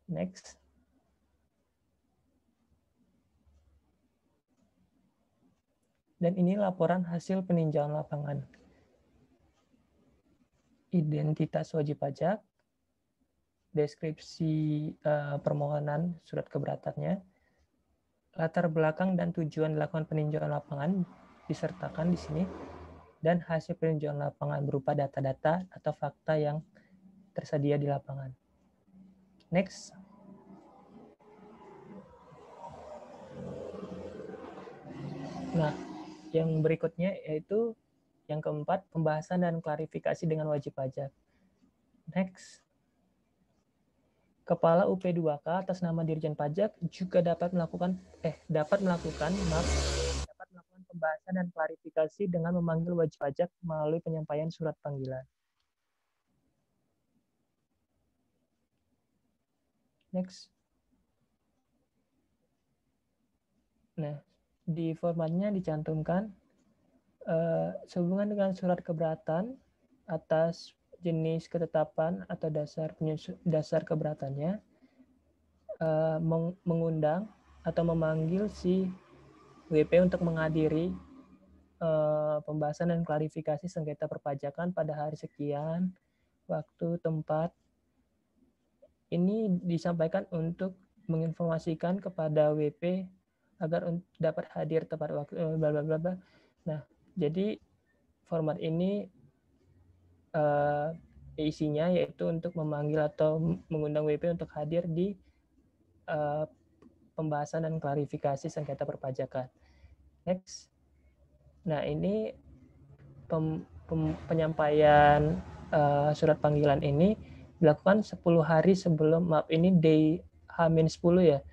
Next. Dan ini laporan hasil peninjauan lapangan. Identitas wajib pajak, deskripsi permohonan surat keberatannya, latar belakang dan tujuan dilakukan peninjauan lapangan disertakan di sini, dan hasil peninjauan lapangan berupa data-data atau fakta yang tersedia di lapangan. Next. Nah, yang berikutnya yaitu yang keempat, pembahasan dan klarifikasi dengan wajib pajak. Next. Kepala UP2K atas nama Dirjen Pajak juga dapat melakukan pembahasan dan klarifikasi dengan memanggil wajib pajak melalui penyampaian surat panggilan. Next. Nah, di formatnya dicantumkan sehubungan dengan surat keberatan atas jenis ketetapan atau dasar keberatannya, mengundang atau memanggil si WP untuk menghadiri pembahasan dan klarifikasi sengketa perpajakan pada hari sekian, waktu, tempat. Ini disampaikan untuk menginformasikan kepada WP agar dapat hadir tepat waktu, bla bla bla bla. Nah, jadi format ini isinya yaitu untuk memanggil atau mengundang WP untuk hadir di pembahasan dan klarifikasi sengketa perpajakan. Next. Nah, ini penyampaian surat panggilan ini dilakukan 10 hari sebelum, maaf ini day H-10 ya,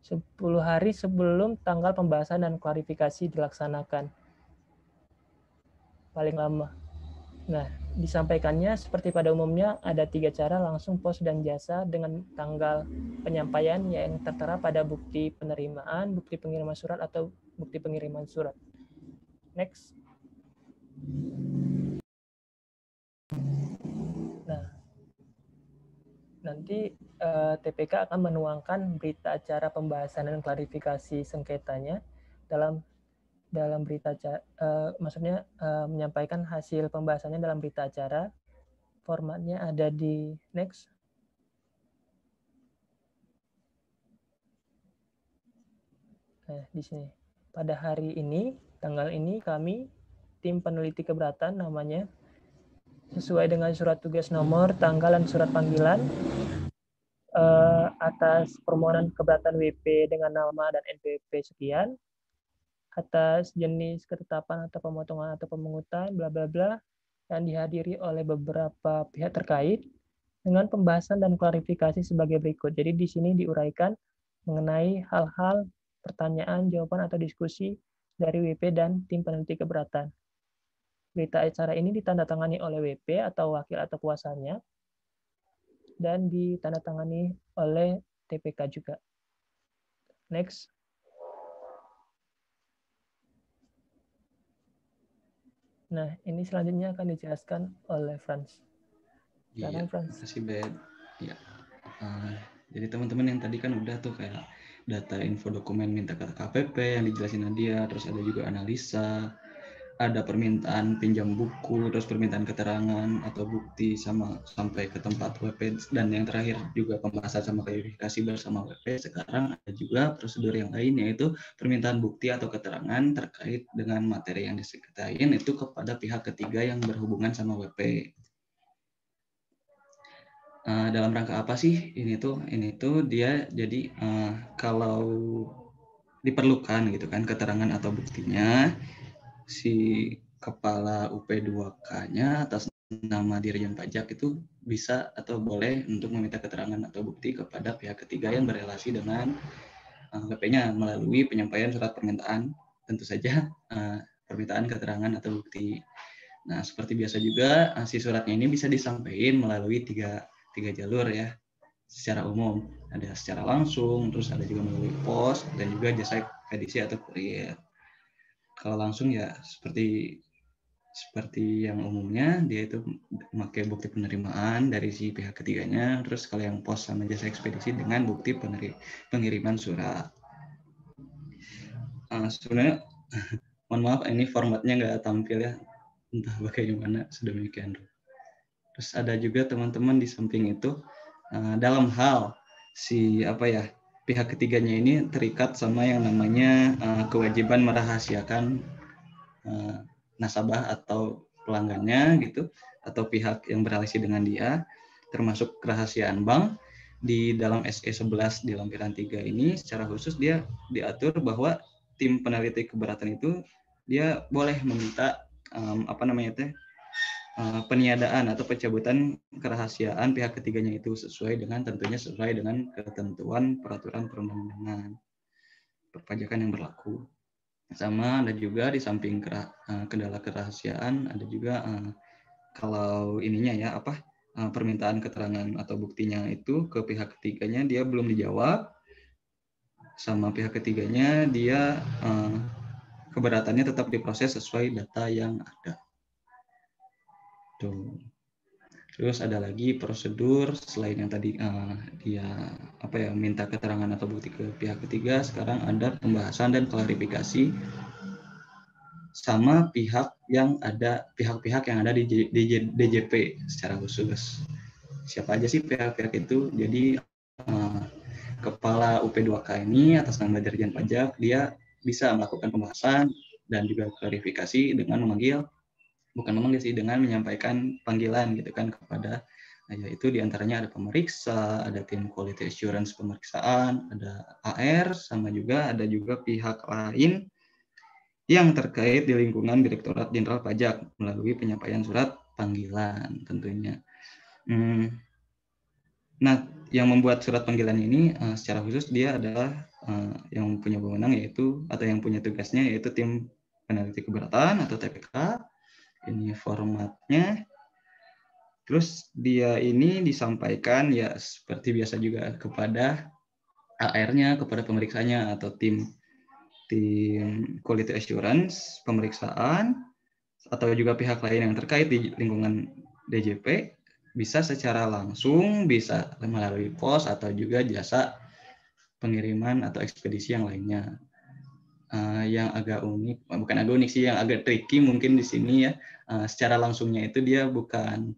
10 hari sebelum tanggal pembahasan dan klarifikasi dilaksanakan. Paling lama. Nah, disampaikannya seperti pada umumnya ada 3 cara, langsung, pos, dan jasa dengan tanggal penyampaian yang tertera pada bukti penerimaan, bukti pengiriman surat, atau bukti pengiriman surat. Next. Nah, nanti TPK akan menuangkan berita acara pembahasan dan klarifikasi sengketanya dalam berita acara, maksudnya menyampaikan hasil pembahasannya dalam berita acara. Formatnya ada di next. Nah, di sini. Pada hari ini, tanggal ini kami tim peneliti keberatan namanya sesuai dengan surat tugas nomor, tanggal, dan surat panggilan atas permohonan keberatan WP dengan nama dan NPWP sekian, atas jenis ketetapan atau pemotongan atau pemungutan, bla bla bla, yang dihadiri oleh beberapa pihak terkait dengan pembahasan dan klarifikasi sebagai berikut. Jadi di sini diuraikan mengenai hal-hal, pertanyaan, jawaban, atau diskusi dari WP dan tim peneliti keberatan. Berita acara ini ditandatangani oleh WP atau wakil atau kuasanya, dan ditandatangani oleh TPK juga. Next. Nah, ini selanjutnya akan dijelaskan oleh Franz. Iya, Franz. terima kasih, Ben. Ya. Jadi teman-teman yang tadi kan udah tuh kayak data info dokumen minta ke KPP yang dijelasin Nadia, terus ada juga analisa, ada permintaan pinjam buku, terus permintaan keterangan atau bukti sampai ke tempat WP, dan yang terakhir juga pembahasan sama klarifikasi bersama WP. Sekarang ada juga prosedur yang lain, yaitu permintaan bukti atau keterangan terkait dengan materi yang disengketain itu kepada pihak ketiga yang berhubungan sama WP. Dalam rangka apa sih ini tuh dia jadi kalau diperlukan gitu kan keterangan atau buktinya, si kepala UP2K-nya atas nama Dirjen Pajak itu bisa atau boleh untuk meminta keterangan atau bukti kepada pihak ketiga yang berrelasi dengan WP-nya melalui penyampaian surat permintaan, tentu saja permintaan keterangan atau bukti. Nah, seperti biasa juga si suratnya ini bisa disampaikan melalui tiga jalur ya secara umum. Ada secara langsung, terus ada juga melalui pos, dan juga jasa ekspedisi atau kurir. Kalau langsung ya seperti yang umumnya, dia itu memakai bukti penerimaan dari si pihak ketiganya. Terus kalau yang pos sama jasa ekspedisi dengan bukti pengiriman surat. Sebenarnya mohon maaf ini formatnya nggak tampil ya, entah bagaimana sedemikian. Terus ada juga teman-teman di samping itu dalam hal si pihak ketiganya ini terikat sama yang namanya kewajiban merahasiakan nasabah atau pelanggannya gitu, atau pihak yang berrelasi dengan dia, termasuk kerahasiaan bank. Di dalam SE 11 di lampiran 3 ini secara khusus dia diatur bahwa tim peneliti keberatan itu dia boleh meminta peniadaan atau pencabutan kerahasiaan pihak ketiganya itu tentunya sesuai dengan ketentuan peraturan perundang-undangan perpajakan yang berlaku. Sama ada juga di samping kendala kerahasiaan ada juga kalau ininya ya permintaan keterangan atau buktinya itu ke pihak ketiganya dia belum dijawab sama pihak ketiganya, dia keberatannya tetap diproses sesuai data yang ada. Tuh. Terus ada lagi prosedur selain yang tadi dia minta keterangan atau bukti ke pihak ketiga, sekarang ada pembahasan dan klarifikasi sama pihak-pihak yang ada di DJP secara khusus. Siapa aja sih pihak-pihak itu? Jadi Kepala UP2K ini atas nama Dirjen Pajak dia bisa melakukan pembahasan dan juga klarifikasi dengan dengan menyampaikan panggilan gitu kan kepada yaitu diantaranya ada pemeriksa, ada tim quality assurance pemeriksaan, ada AR, sama juga ada pihak lain yang terkait di lingkungan Direktorat Jenderal Pajak melalui penyampaian surat panggilan tentunya. Nah, yang membuat surat panggilan ini secara khusus dia adalah yang punya wewenang atau yang punya tugasnya yaitu tim peneliti keberatan atau TPK. Ini formatnya. Terus dia ini disampaikan ya seperti biasa juga kepada AR-nya, kepada pemeriksanya atau tim quality assurance pemeriksaan atau juga pihak lain yang terkait di lingkungan DJP. Bisa secara langsung, bisa melalui pos atau juga jasa pengiriman atau ekspedisi yang lainnya. Yang agak unik, bukan agak unik sih, yang agak tricky mungkin di sini ya, secara langsungnya itu dia bukan,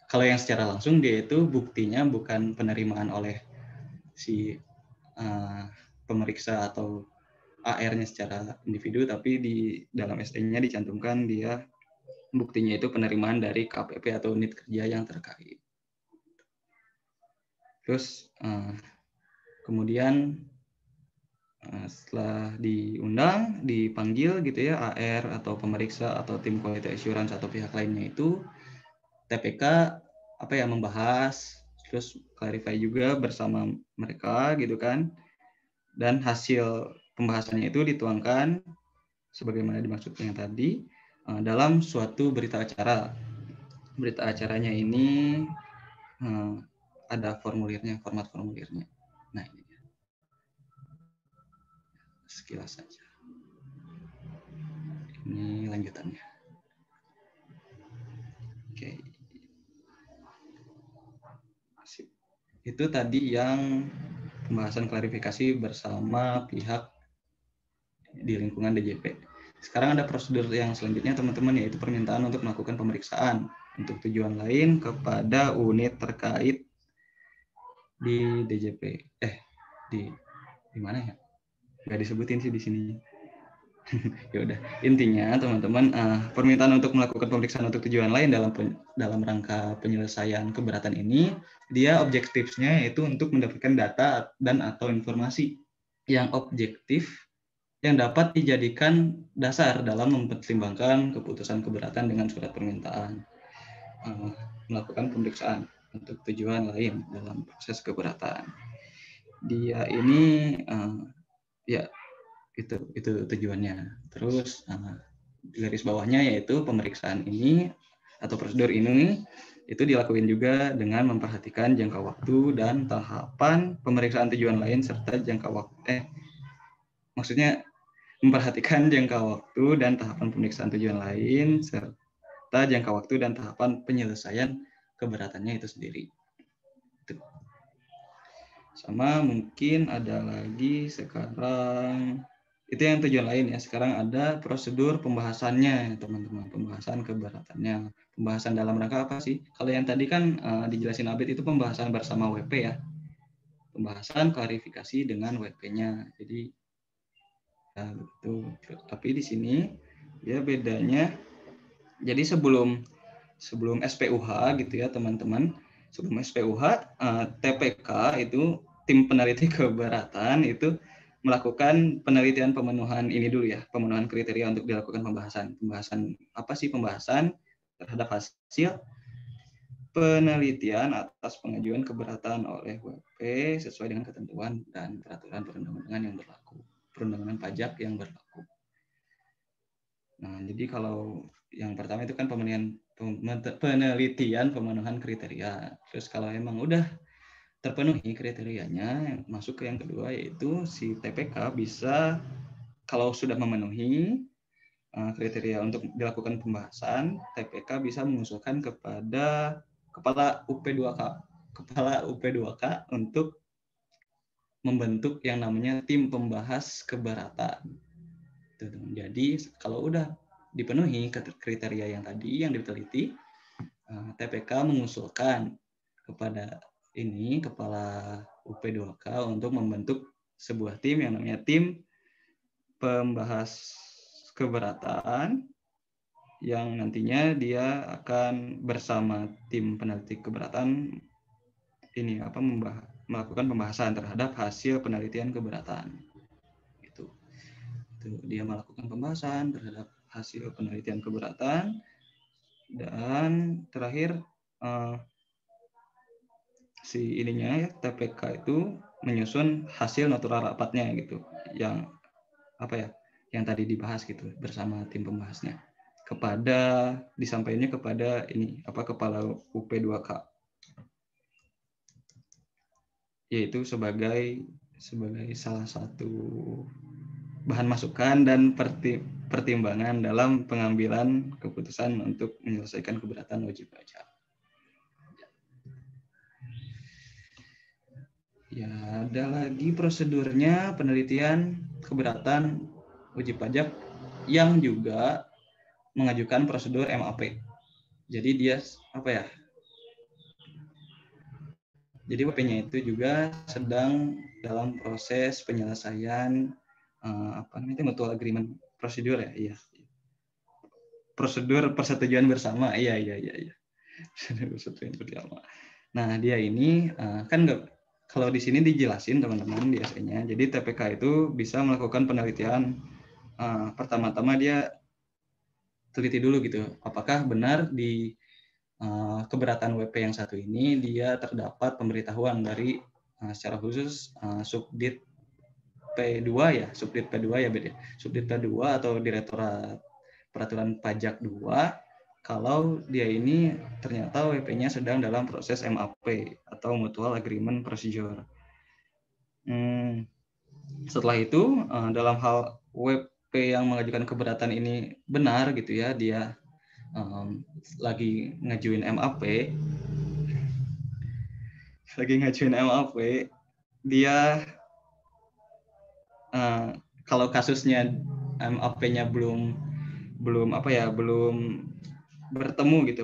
kalau yang secara langsung dia itu buktinya bukan penerimaan oleh si pemeriksa atau AR-nya secara individu, tapi di dalam ST-nya dicantumkan dia buktinya itu penerimaan dari KPP atau unit kerja yang terkait. Terus kemudian setelah diundang, dipanggil gitu ya AR atau pemeriksa atau tim quality assurance atau pihak lainnya itu TPK membahas, terus clarify juga bersama mereka gitu kan. Dan hasil pembahasannya itu dituangkan sebagaimana dimaksud yang tadi dalam suatu berita acara. Berita acaranya ini ada formulirnya, format formulirnya. Nah, ini sekilas saja. Ini lanjutannya. Oke. Itu tadi yang pembahasan klarifikasi bersama pihak di lingkungan DJP. Sekarang ada prosedur yang selanjutnya teman-teman, yaitu permintaan untuk melakukan pemeriksaan untuk tujuan lain kepada unit terkait di DJP. Di mana ya? Nggak disebutin sih di sini. Ya udah, intinya teman-teman, permintaan untuk melakukan pemeriksaan untuk tujuan lain dalam rangka penyelesaian keberatan ini, dia objektifnya yaitu untuk mendapatkan data dan atau informasi yang objektif yang dapat dijadikan dasar dalam mempertimbangkan keputusan keberatan dengan surat permintaan melakukan pemeriksaan untuk tujuan lain dalam proses keberatan. Dia ini ya itu tujuannya. Terus garis bawahnya yaitu pemeriksaan ini atau prosedur ini itu dilakukan juga dengan memperhatikan jangka waktu dan tahapan pemeriksaan tujuan lain serta jangka waktu maksudnya memperhatikan jangka waktu dan tahapan pemeriksaan tujuan lain serta jangka waktu dan tahapan penyelesaian keberatannya itu sendiri. Sama mungkin ada lagi sekarang itu yang tujuan lain ya. Sekarang ada prosedur pembahasannya teman-teman, pembahasan keberatannya. Pembahasan dalam rangka apa sih? Kalau yang tadi kan dijelasin Abid itu pembahasan bersama WP ya. Pembahasan klarifikasi dengan WP-nya. Jadi gitu. Tapi di sini ya bedanya. Jadi sebelum SPUH gitu ya teman-teman. Sebelum SPUH TPK itu tim peneliti keberatan itu melakukan penelitian pemenuhan ini dulu ya, pemenuhan kriteria untuk dilakukan pembahasan. Pembahasan apa sih pembahasan terhadap hasil penelitian atas pengajuan keberatan oleh WP sesuai dengan ketentuan dan peraturan perundang-undangan yang berlaku, perundang-undangan pajak yang berlaku. Nah, jadi kalau yang pertama itu kan penelitian pemenuhan kriteria. Terus kalau emang udah terpenuhi kriterianya, masuk ke yang kedua yaitu si TPK bisa kalau sudah memenuhi kriteria untuk dilakukan pembahasan, TPK bisa mengusulkan kepada Kepala UP2K untuk membentuk yang namanya tim pembahas keberatan. Jadi kalau udah dipenuhi kriteria yang tadi yang diteliti, TPK mengusulkan kepada Kepala UP2K untuk membentuk sebuah tim yang namanya tim pembahas keberatan yang nantinya dia akan bersama tim peneliti keberatan melakukan pembahasan terhadap hasil penelitian keberatan. Itu dia melakukan pembahasan terhadap hasil penelitian keberatan dan terakhir si TPK itu menyusun hasil natural rapatnya gitu, yang tadi dibahas gitu bersama tim pembahasnya, disampaikannya kepada Kepala UP2K, yaitu sebagai salah satu bahan masukan dan pertimbangan dalam pengambilan keputusan untuk menyelesaikan keberatan wajib pajak. Ya, ada lagi prosedurnya penelitian keberatan wajib pajak yang juga mengajukan prosedur MAP. Jadi dia Jadi WP-nya itu juga sedang dalam proses penyelesaian mutual agreement prosedur ya, iya. Prosedur persetujuan bersama, iya. Persetujuan bersama. Nah, dia ini kan kalau di sini dijelasin teman-teman di SE-nya. Jadi TPK itu bisa melakukan penelitian, pertama-tama dia teliti dulu gitu, apakah benar di keberatan WP yang satu ini dia terdapat pemberitahuan dari secara khusus Subdit P2 ya, Subdit P2 ya beda. Subdit P2 atau Direktorat Peraturan Pajak 2 kalau dia ini ternyata WP-nya sedang dalam proses MAP atau Mutual Agreement Procedure. Setelah itu dalam hal WP yang mengajukan keberatan ini benar gitu ya, dia lagi ngajuin MAP, dia kalau kasusnya MAP-nya belum bertemu gitu,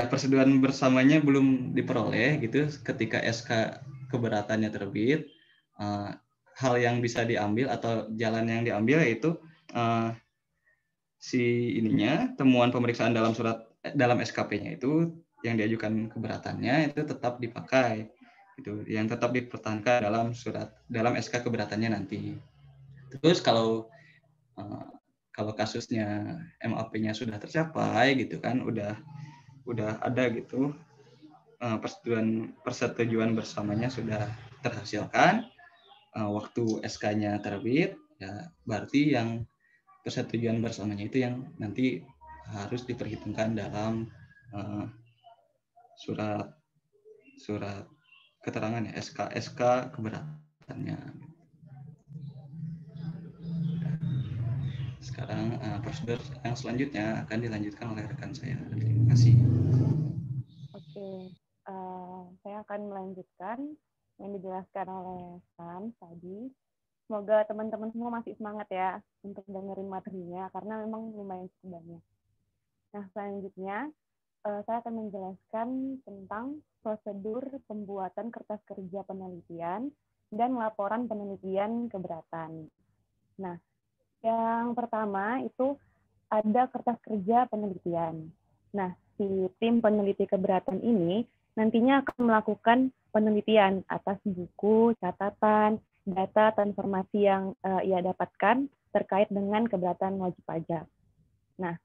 persetujuan bersamanya belum diperoleh gitu ketika SK keberatannya terbit. Hal yang bisa diambil atau jalan yang diambil yaitu temuan pemeriksaan dalam SKP-nya itu yang diajukan keberatannya itu tetap dipakai gitu, yang tetap dipertahankan dalam SK keberatannya nanti. Terus kalau kasusnya MAP-nya sudah tercapai gitu kan, udah ada gitu persetujuan bersamanya sudah terhasilkan, waktu SK-nya terbit ya, berarti yang persetujuan bersamanya itu yang nanti harus diperhitungkan dalam surat keterangan ya, SK keberatannya. Sekarang prosedur yang selanjutnya akan dilanjutkan oleh rekan saya. Terima kasih. Oke, saya akan melanjutkan yang dijelaskan oleh Frans tadi. Semoga teman-teman semua masih semangat ya untuk dengerin materinya, karena memang lumayan cukup banyak. Nah, selanjutnya saya akan menjelaskan tentang prosedur pembuatan kertas kerja penelitian dan laporan penelitian keberatan. Nah, yang pertama itu ada kertas kerja penelitian. Nah, si tim peneliti keberatan ini nantinya akan melakukan penelitian atas buku, catatan, data, atau informasi yang ia dapatkan terkait dengan keberatan wajib pajak. Nah,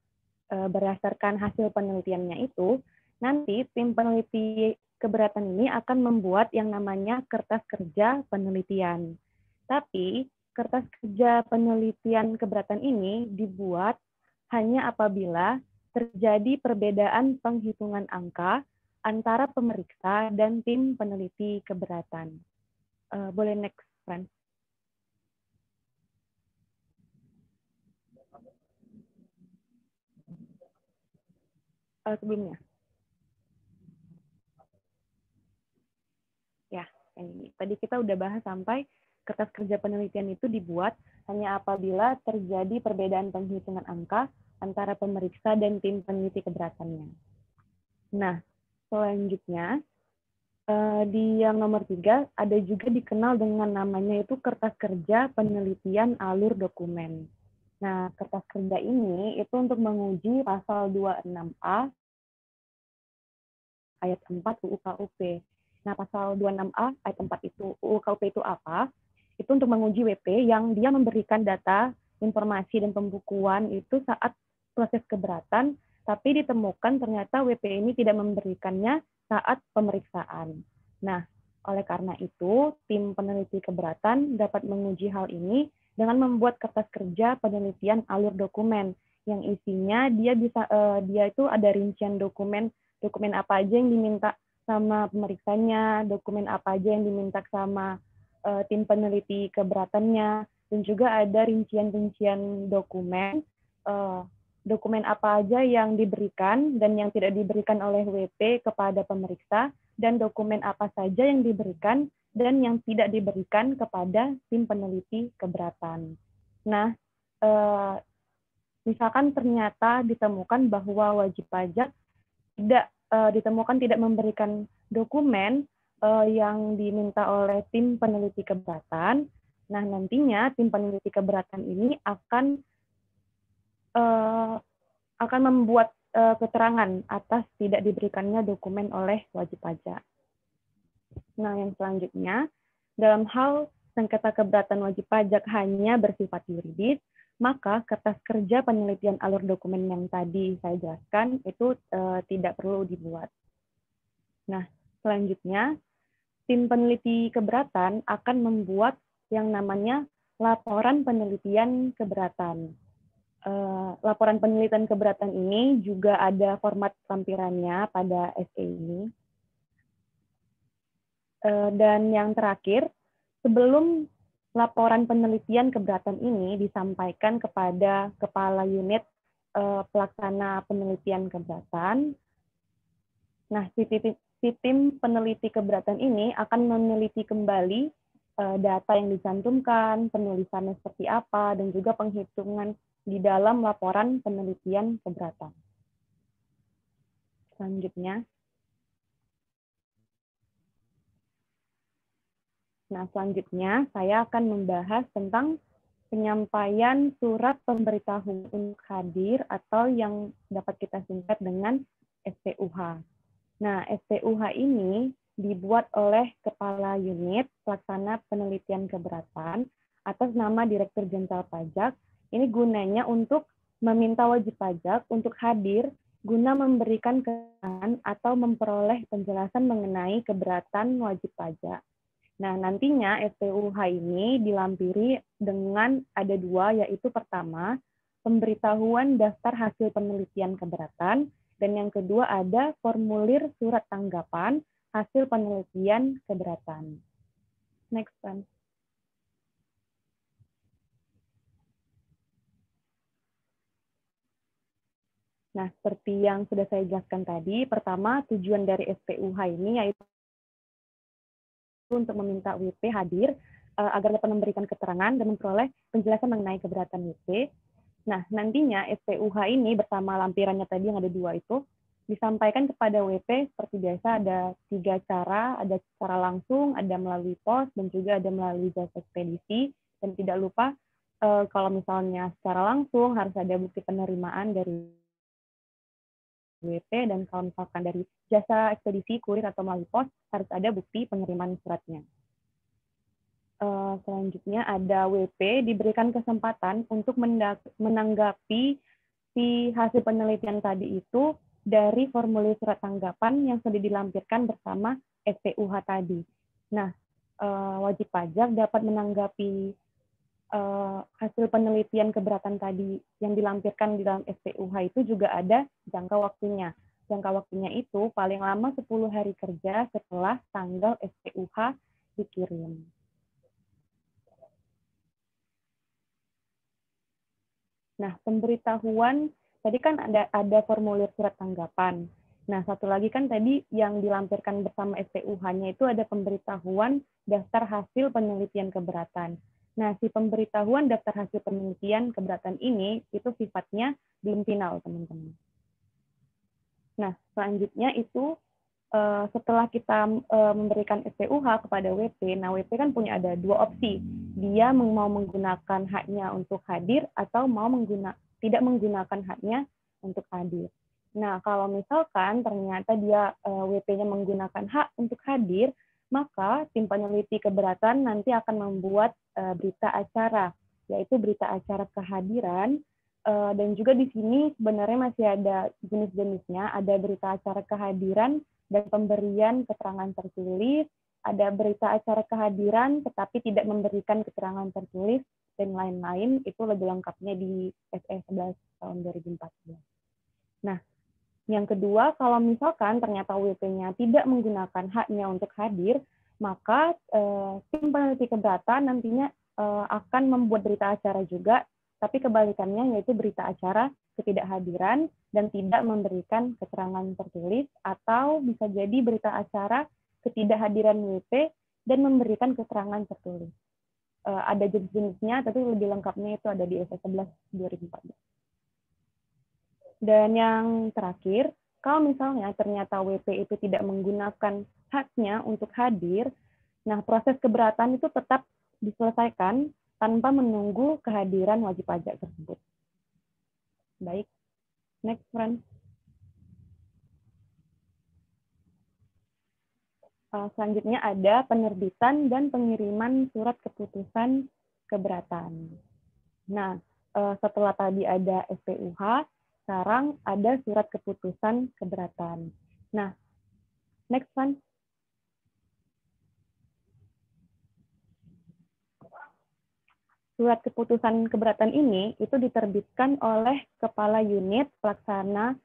berdasarkan hasil penelitiannya itu, nanti tim peneliti keberatan ini akan membuat yang namanya kertas kerja penelitian. Tapi, kertas kerja penelitian keberatan ini dibuat hanya apabila terjadi perbedaan penghitungan angka antara pemeriksa dan tim peneliti keberatan. Boleh next, Fran. Sebelumnya. Ya, ini. Tadi kita udah bahas sampai kertas kerja penelitian itu dibuat hanya apabila terjadi perbedaan penghitungan angka antara pemeriksa dan tim peneliti keberatannya. Nah, selanjutnya, di yang nomor 3, ada juga dikenal dengan namanya itu kertas kerja penelitian alur dokumen. Nah, kertas kerja ini itu untuk menguji pasal 26A ayat 4 UU KUP. Nah, pasal 26A ayat 4 itu UU KUP itu apa? Itu untuk menguji WP yang dia memberikan data, informasi, dan pembukuan itu saat proses keberatan, tapi ditemukan ternyata WP ini tidak memberikannya saat pemeriksaan. Nah, oleh karena itu, tim peneliti keberatan dapat menguji hal ini dengan membuat kertas kerja penelitian alur dokumen yang isinya dia itu ada rincian dokumen apa aja yang diminta sama pemeriksanya, dokumen apa aja yang diminta sama tim peneliti keberatannya, dan juga ada rincian-rincian dokumen, dokumen apa aja yang diberikan dan yang tidak diberikan oleh WP kepada pemeriksa, dan dokumen apa saja yang diberikan dan yang tidak diberikan kepada tim peneliti keberatan. Nah, misalkan ternyata ditemukan bahwa wajib pajak tidak memberikan dokumen yang diminta oleh tim peneliti keberatan. Nah, nantinya tim peneliti keberatan ini akan membuat keterangan atas tidak diberikannya dokumen oleh wajib pajak. Nah, yang selanjutnya, dalam hal sengketa keberatan wajib pajak hanya bersifat yuridis, maka kertas kerja penelitian alur dokumen yang tadi saya jelaskan itu tidak perlu dibuat. Nah, selanjutnya, tim peneliti keberatan akan membuat yang namanya laporan penelitian keberatan. Laporan penelitian keberatan ini juga ada format lampirannya pada SE ini. Dan yang terakhir, sebelum laporan penelitian keberatan ini disampaikan kepada kepala unit pelaksana penelitian keberatan, nah si tim peneliti keberatan ini akan meneliti kembali data yang dicantumkan, penulisannya seperti apa, dan juga penghitungan di dalam laporan penelitian keberatan. Selanjutnya. Nah, selanjutnya saya akan membahas tentang penyampaian surat pemberitahuan untuk hadir atau yang dapat kita singkat dengan SPUH. Nah, SPUH ini dibuat oleh Kepala Unit Pelaksana Penelitian Keberatan atas nama Direktur Jenderal Pajak. Ini gunanya untuk meminta wajib pajak untuk hadir guna memberikan keterangan atau memperoleh penjelasan mengenai keberatan wajib pajak. Nah, nantinya SPUH ini dilampiri dengan ada 2, yaitu pertama, pemberitahuan daftar hasil penelitian keberatan, dan yang kedua ada formulir surat tanggapan hasil penelitian keberatan. Next one. Nah, seperti yang sudah saya jelaskan tadi, pertama tujuan dari SPUH ini yaitu untuk meminta WP hadir agar dapat memberikan keterangan dan memperoleh penjelasan mengenai keberatan WP. Nah, nantinya SPUH ini bersama lampirannya tadi yang ada 2 itu disampaikan kepada WP seperti biasa ada 3 cara, ada secara langsung, ada melalui pos, dan juga ada melalui jasa ekspedisi. Dan tidak lupa kalau misalnya secara langsung harus ada bukti penerimaan dari WP, dan kalau misalkan dari jasa ekspedisi, kurir, atau melalui pos, harus ada bukti pengiriman suratnya. Selanjutnya ada WP diberikan kesempatan untuk menanggapi si hasil penelitian tadi itu dari formulir surat tanggapan yang sudah dilampirkan bersama SPUH tadi. Nah, wajib pajak dapat menanggapi hasil penelitian keberatan tadi yang dilampirkan di dalam SPUH itu juga ada jangka waktunya. Jangka waktunya itu paling lama 10 hari kerja setelah tanggal SPUH dikirim. Nah, pemberitahuan tadi kan ada formulir surat tanggapan. Nah, satu lagi kan tadi yang dilampirkan bersama SPUH-nya itu ada pemberitahuan daftar hasil penelitian keberatan. Nah, si pemberitahuan daftar hasil penelitian keberatan ini itu sifatnya belum final, teman-teman. Nah, selanjutnya itu setelah kita memberikan SPUH kepada WP, nah WP kan punya ada dua opsi. Dia mau menggunakan haknya untuk hadir atau mau tidak menggunakan haknya untuk hadir. Nah, kalau misalkan ternyata dia WP-nya menggunakan hak untuk hadir, maka tim peneliti keberatan nanti akan membuat berita acara, yaitu berita acara kehadiran. Dan juga di sini sebenarnya masih ada jenis-jenisnya, ada berita acara kehadiran dan pemberian keterangan tertulis, ada berita acara kehadiran tetapi tidak memberikan keterangan tertulis, dan lain-lain. Itu lebih lengkapnya di SE 11 tahun 2014. Nah, yang kedua, kalau misalkan ternyata WP-nya tidak menggunakan haknya untuk hadir, maka tim peneliti keberatan nantinya akan membuat berita acara juga, tapi kebalikannya yaitu berita acara ketidakhadiran dan tidak memberikan keterangan tertulis, atau bisa jadi berita acara ketidakhadiran WP dan memberikan keterangan tertulis. Ada jenis-jenisnya, tapi lebih lengkapnya itu ada di SE 11 2014. Dan yang terakhir, kalau misalnya ternyata WP itu tidak menggunakan haknya untuk hadir, nah proses keberatan itu tetap diselesaikan tanpa menunggu kehadiran wajib pajak tersebut. Baik, next friend. Selanjutnya ada penerbitan dan pengiriman surat keputusan keberatan. Nah, setelah tadi ada SPUH, sekarang ada surat keputusan keberatan. Nah, next one. Surat keputusan keberatan ini itu diterbitkan oleh Kepala Unit Pelaksana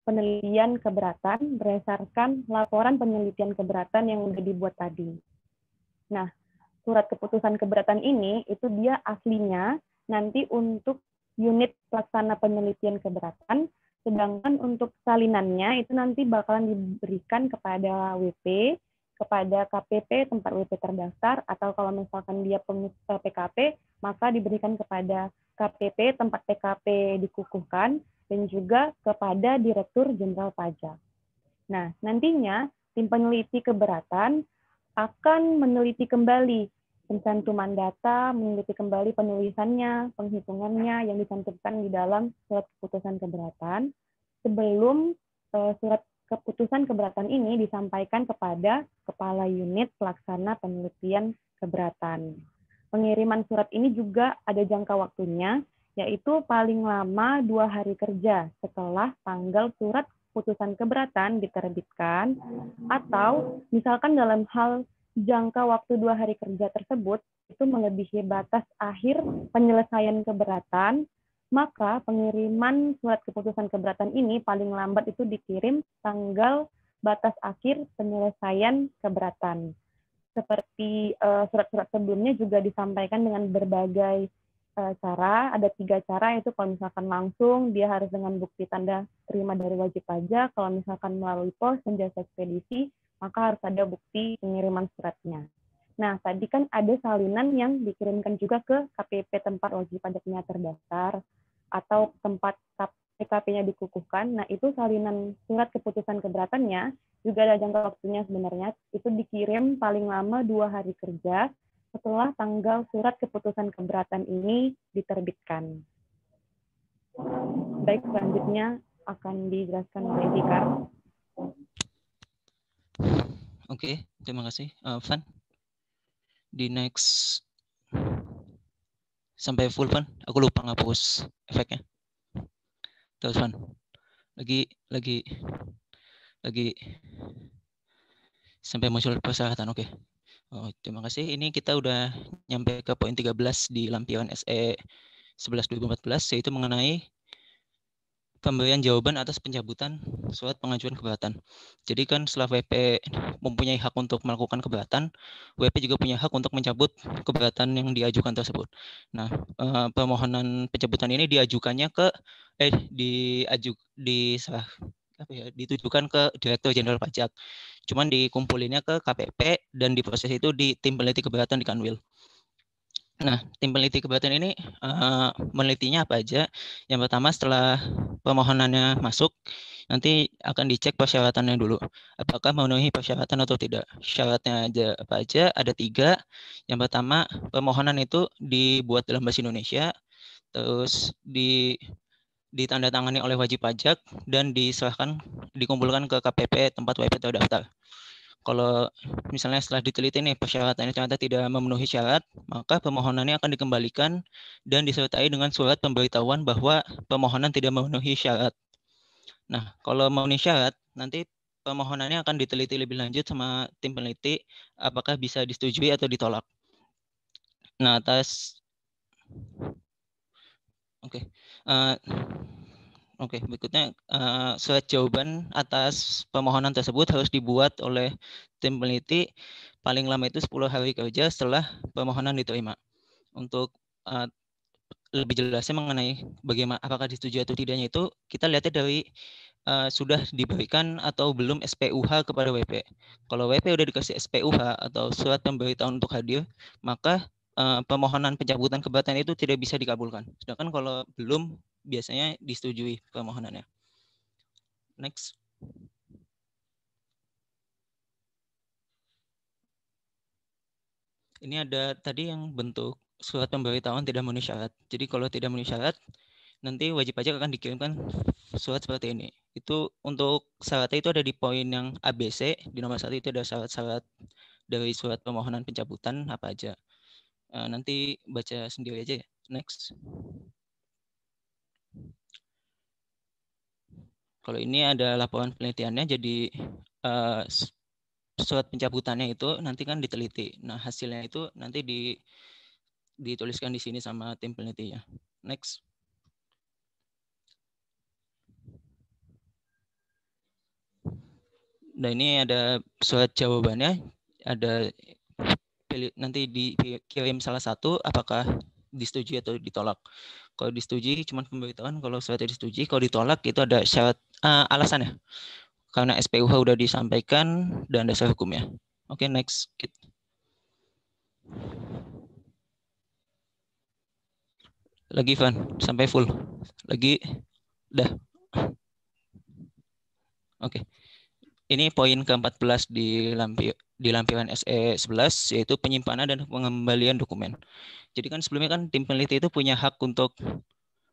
Penelitian Keberatan berdasarkan laporan penelitian keberatan yang sudah dibuat tadi. Nah, surat keputusan keberatan ini itu dia aslinya nanti untuk unit pelaksana penelitian keberatan, sedangkan untuk salinannya itu nanti bakalan diberikan kepada WP, kepada KPP tempat WP terdaftar, atau kalau misalkan dia PKP, maka diberikan kepada KPP tempat PKP dikukuhkan, dan juga kepada Direktur Jenderal Pajak. Nah, nantinya tim peneliti keberatan akan meneliti kembali pencantuman data, meneliti kembali penulisannya, penghitungannya yang dicantumkan di dalam surat keputusan keberatan sebelum surat keputusan keberatan ini disampaikan kepada Kepala Unit Pelaksana Penelitian Keberatan. Pengiriman surat ini juga ada jangka waktunya, yaitu paling lama 2 hari kerja setelah tanggal surat keputusan keberatan diterbitkan, atau misalkan dalam hal jangka waktu 2 hari kerja tersebut itu melebihi batas akhir penyelesaian keberatan, maka pengiriman surat keputusan keberatan ini paling lambat itu dikirim tanggal batas akhir penyelesaian keberatan. Seperti surat-surat sebelumnya juga disampaikan dengan berbagai cara, ada 3 cara, yaitu kalau misalkan langsung dia harus dengan bukti tanda terima dari wajib pajak, kalau misalkan melalui pos dan jasa ekspedisi maka harus ada bukti pengiriman suratnya. Nah, tadi kan ada salinan yang dikirimkan juga ke KPP tempat wajib pajaknya terdaftar atau tempat PKP-nya dikukuhkan. Nah, itu salinan surat keputusan keberatannya juga ada jangka waktunya sebenarnya, itu dikirim paling lama 2 hari kerja setelah tanggal surat keputusan keberatan ini diterbitkan. Baik, selanjutnya akan dijelaskan oleh Dikar. Oke, terima kasih. Van, di next sampai full Van. Aku lupa ngapus efeknya. Terus Van, lagi sampai muncul persyaratan. Oke. Oh, terima kasih. Ini kita udah nyampe ke poin 13 di lampiran SE 11 2014, yaitu mengenai pemberian jawaban atas pencabutan surat pengajuan keberatan. Jadi kan setelah WP mempunyai hak untuk melakukan keberatan, WP juga punya hak untuk mencabut keberatan yang diajukan tersebut. Nah, permohonan pencabutan ini diajukannya ke ditujukan ke Direktur Jenderal Pajak. Cuman dikumpulinnya ke KPP dan diproses itu di tim peneliti keberatan di Kanwil. Nah, tim peneliti keberatan ini menelitinya apa aja? Yang pertama, setelah permohonannya masuk, nanti akan dicek persyaratannya dulu. Apakah memenuhi persyaratan atau tidak? Syaratnya aja apa aja? Ada 3. Yang pertama, permohonan itu dibuat dalam bahasa Indonesia, terus ditandatangani oleh wajib pajak, dan dikumpulkan ke KPP tempat WP terdaftar. Kalau misalnya setelah diteliti nih persyaratannya ternyata tidak memenuhi syarat, maka permohonannya akan dikembalikan dan disertai dengan surat pemberitahuan bahwa permohonan tidak memenuhi syarat. Nah, kalau memenuhi syarat, nanti permohonannya akan diteliti lebih lanjut sama tim peneliti apakah bisa disetujui atau ditolak. Nah, Oke, berikutnya surat jawaban atas permohonan tersebut harus dibuat oleh tim peneliti paling lama itu 10 hari kerja setelah permohonan diterima. Untuk lebih jelasnya mengenai bagaimana apakah disetujui atau tidaknya itu kita lihatnya dari sudah diberikan atau belum SPUH kepada WP. Kalau WP udah dikasih SPUH atau surat pemberitahuan untuk hadir, maka permohonan pencabutan keberatan itu tidak bisa dikabulkan. Sedangkan kalau belum, biasanya disetujui permohonannya. Next. Ini ada tadi yang bentuk surat pemberitahuan tidak memenuhi syarat. Jadi kalau tidak memenuhi syarat, nanti wajib pajak akan dikirimkan surat seperti ini. Itu untuk syaratnya itu ada di poin yang ABC. Di nomor 1 itu ada syarat-syarat dari surat permohonan pencabutan apa aja. Nanti baca sendiri aja ya. Next. Kalau ini ada laporan penelitiannya, jadi surat pencabutannya itu nanti kan diteliti. Nah, hasilnya itu nanti dituliskan di sini sama tim penelitinya. Next. Nah, ini ada surat jawabannya, ada nanti dikirim salah satu apakah disetujui atau ditolak. Kalau disetujui cuma pemberitahuan, kalau suratnya disetujui, kalau ditolak itu ada syarat alasannya. Karena SPUH udah disampaikan dan dasar hukumnya. Oke, next. Lagi Van, sampai full. Lagi dah. Oke. Ini poin ke-14 di lampiran SE 11, yaitu penyimpanan dan pengembalian dokumen. Jadi kan sebelumnya kan tim peneliti itu punya hak untuk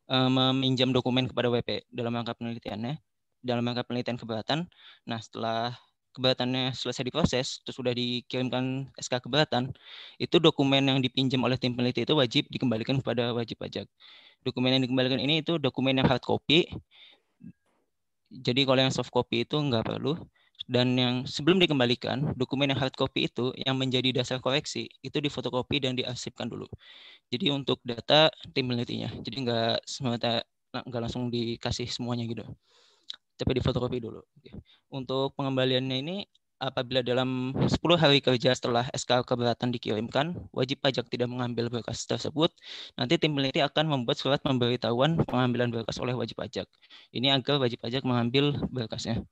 meminjam dokumen kepada WP dalam rangka penelitiannya, dalam rangka penelitian keberatan. Nah, setelah keberatannya selesai diproses, terus sudah dikirimkan SK keberatan, itu dokumen yang dipinjam oleh tim peneliti itu wajib dikembalikan kepada wajib pajak. Dokumen yang dikembalikan ini itu dokumen yang hard copy. Jadi kalau yang soft copy itu nggak perlu. Dan yang sebelum dikembalikan, dokumen yang hard copy itu yang menjadi dasar koreksi, itu difotokopi dan diarsipkan dulu. Jadi untuk data tim penelitinya. Jadi nggak langsung dikasih semuanya gitu. Tapi difotokopi dulu. Untuk pengembaliannya ini, apabila dalam 10 hari kerja setelah SK keberatan dikirimkan, wajib pajak tidak mengambil berkas tersebut, nanti tim peneliti akan membuat surat pemberitahuan pengambilan berkas oleh wajib pajak. Ini agar wajib pajak mengambil berkasnya.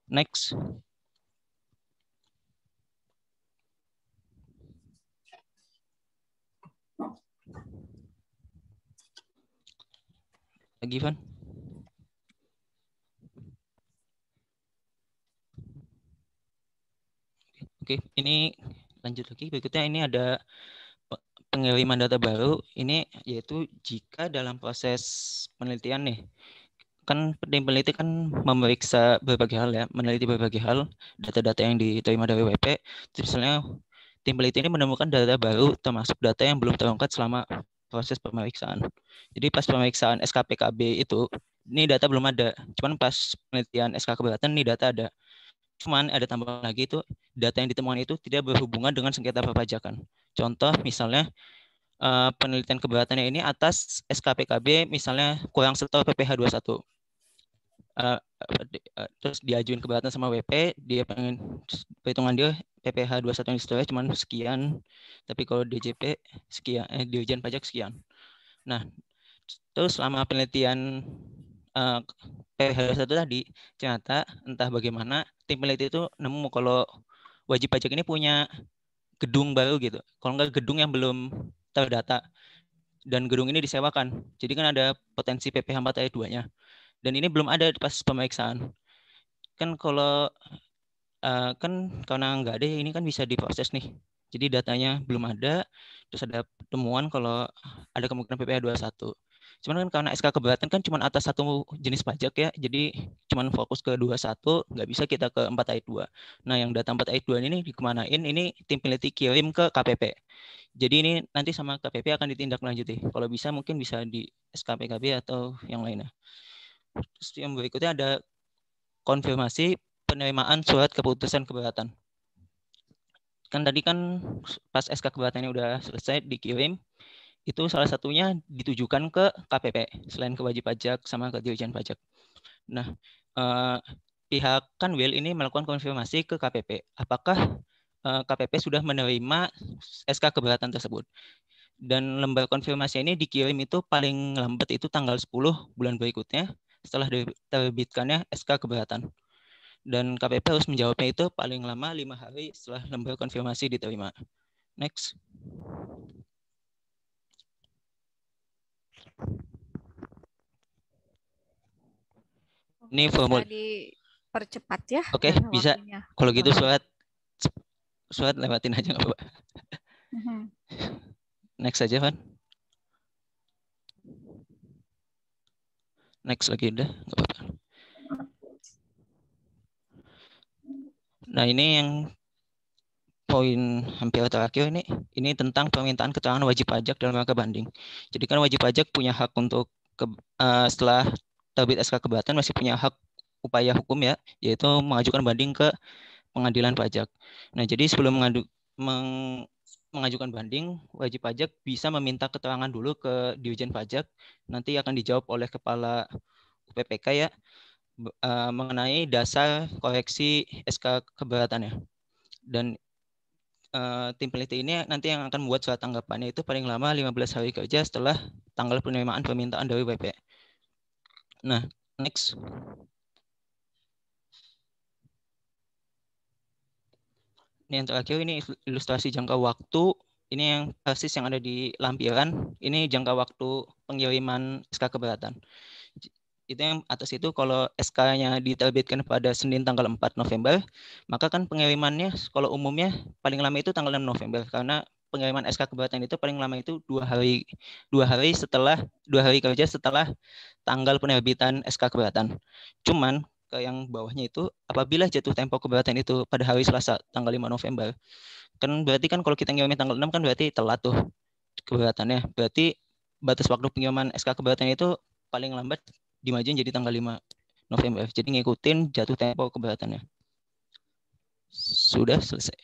Next. Lagi, Van. Oke, ini lanjut lagi. Berikutnya ini ada pengiriman data baru. Ini yaitu jika dalam proses penelitian nih, kan tim peneliti kan memeriksa berbagai hal ya, meneliti berbagai hal, data-data yang diterima dari WP. Terus misalnya tim peneliti ini menemukan data baru termasuk data yang belum terungkap selama proses pemeriksaan. Jadi pas pemeriksaan SKPKB itu, ini data belum ada. Cuman pas penelitian SK keberatan ini data ada. Cuman ada tambahan lagi itu data yang ditemukan itu tidak berhubungan dengan sengketa perpajakan. Contoh misalnya penelitian keberatannya ini atas SKPKB misalnya kurang setor PPh 21. Terus diajuin keberatan sama WP, dia pengen perhitungan dia PPh 21 yang disetornya cuma sekian, tapi kalau DJP sekian, Dirjen Pajak sekian. Nah, terus selama penelitian PPh 21 tadi, ternyata entah bagaimana tim peneliti itu nemu kalau wajib pajak ini punya gedung baru gitu. Kalau nggak gedung yang belum terdata dan gedung ini disewakan. Jadi kan ada potensi PPh 4 ayat 2-nya. Dan ini belum ada pas pemeriksaan. Kan kalau kan karena nggak ada ini kan bisa diproses nih. Jadi datanya belum ada, terus ada temuan kalau ada kemungkinan PPh 21. Cuman kan karena SK keberatan kan cuma atas satu jenis pajak ya, jadi cuma fokus ke 21, nggak bisa kita ke 4 ayat 2. Nah yang data 4 ayat 2 ini dikemanain, ini tim peneliti kirim ke KPP. Jadi ini nanti sama KPP akan ditindaklanjuti. Kalau bisa mungkin bisa di SKPKB atau yang lainnya. Terus yang berikutnya ada konfirmasi penerimaan surat keputusan keberatan. Kan tadi kan pas SK keberatannya udah selesai dikirim, itu salah satunya ditujukan ke KPP selain ke wajib pajak sama ke Dirjen Pajak. Nah, pihak Kanwil ini melakukan konfirmasi ke KPP. Apakah KPP sudah menerima SK keberatan tersebut? Dan lembar konfirmasi ini dikirim itu paling lambat itu tanggal 10 bulan berikutnya setelah diterbitkannya SK keberatan. Dan KPP harus menjawabnya itu paling lama 5 hari setelah lembar konfirmasi diterima. Next. Ini formulir. Bisa dipercepat ya. Oke, bisa. Waktunya. Kalau gitu surat lewatin aja nggak apa-apa. Next aja, Van. Next lagi udah, nggak apa-apa. Nah, ini yang poin hampir terakhir ini tentang permintaan keterangan wajib pajak dalam rangka banding. Jadi kan wajib pajak punya hak untuk setelah terbit SK keberatan masih punya hak upaya hukum ya, yaitu mengajukan banding ke pengadilan pajak. Nah, jadi sebelum mengajukan banding, wajib pajak bisa meminta keterangan dulu ke Dirjen Pajak, nanti akan dijawab oleh Kepala UPPK ya, mengenai dasar koreksi SK keberatannya. Dan tim peneliti ini nanti yang akan membuat surat tanggapannya itu paling lama 15 hari kerja setelah tanggal penerimaan permintaan dari WP. Nah, next. Ini yang terakhir, ini ilustrasi jangka waktu. Ini yang persis yang ada di lampiran. Ini jangka waktu pengiriman SK keberatan. Itu yang atas itu kalau SK-nya diterbitkan pada Senin tanggal 4 November, maka kan pengirimannya kalau umumnya paling lama itu tanggal 6 November karena pengiriman SK keberatan itu paling lama itu 2 hari kerja setelah tanggal penerbitan SK keberatan. Cuman ke yang bawahnya itu apabila jatuh tempo keberatan itu pada hari Selasa tanggal 5 November, kan berarti kan kalau kita ngirimin tanggal 6 kan berarti telat tuh keberatannya. Berarti batas waktu pengiriman SK keberatan itu paling lambat dimajuin jadi tanggal 5 November. Jadi ngikutin jatuh tempo keberatannya. Sudah selesai.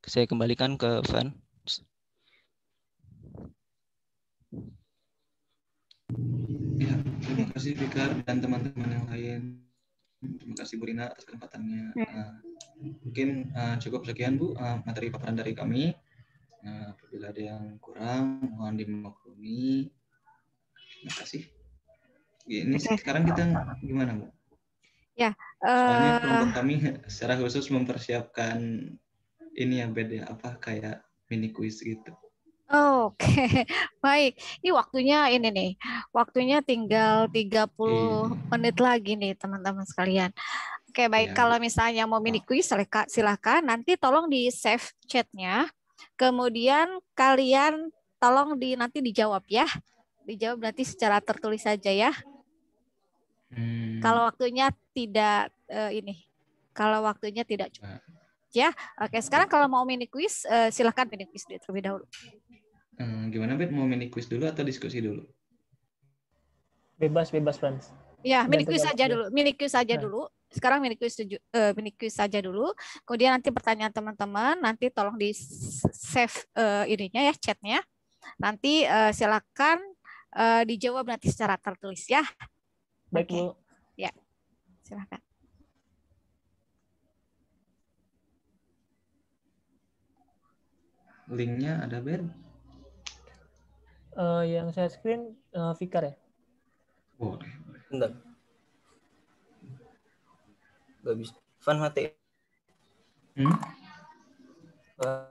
Saya kembalikan ke Van. Ya, terima kasih Fikar dan teman-teman yang lain. Terima kasih Bu Rina atas kesempatannya. Mungkin cukup sekian Bu materi paparan dari kami. Apabila ada yang kurang mohon dimaklumi. Terima kasih. Ini sekarang kita gimana Bu? Ya. Soalnya kelompok kami secara khusus mempersiapkan ini ya beda kayak mini quiz gitu. Oke, baik. Ini waktunya ini nih. Waktunya tinggal 30 menit lagi nih teman-teman sekalian. Oke, baik. Kalau misalnya mau mini quiz silakan. Nanti tolong di save chatnya. Kemudian kalian tolong nanti dijawab ya. Dijawab nanti secara tertulis saja ya. Kalau waktunya tidak kalau waktunya tidak cukup. Ya, oke. Sekarang kalau mau mini quiz, silahkan mini quiz terlebih dahulu. Gimana, Bet? Mau mini quiz dulu atau diskusi dulu? Bebas, Frans. Ya, mini quiz saja dulu. Mini quiz saja dulu. Sekarang mini quiz saja dulu. Kemudian nanti pertanyaan teman-teman, nanti tolong di save ininya ya, chatnya. Nanti silakan dijawab nanti secara tertulis ya. Baik, Bu. Ya, silakan. Linknya ada, Ben? Yang saya screen Fikar ya? Boleh. Enggak. Enggak bisa. Van mati.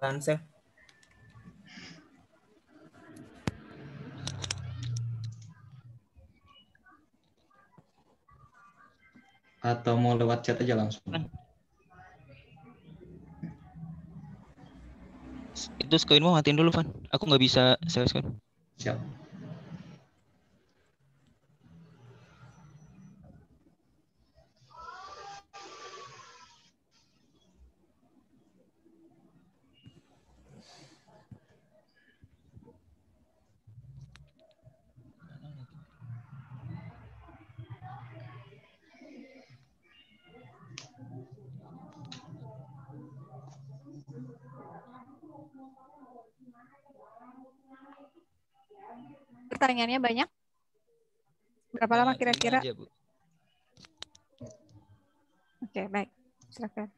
Cancel. Atau mau lewat chat aja langsung? Itu screen-mu matiin dulu, Van. Aku nggak bisa share screen. Siap. Pertanyaannya banyak? Berapa lama kira-kira? Oke, baik. Silakan.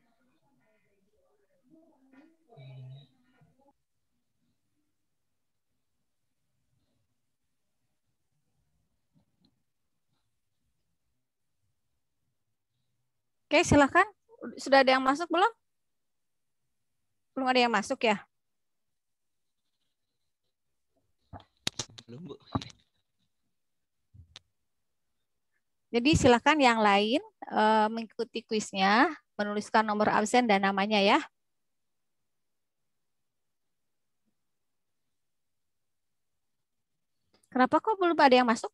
Oke, silakan. Sudah ada yang masuk belum? Belum ada yang masuk ya? Belum, Bu. Jadi silakan yang lain mengikuti kuisnya, menuliskan nomor absen dan namanya ya. Kenapa kok belum ada yang masuk?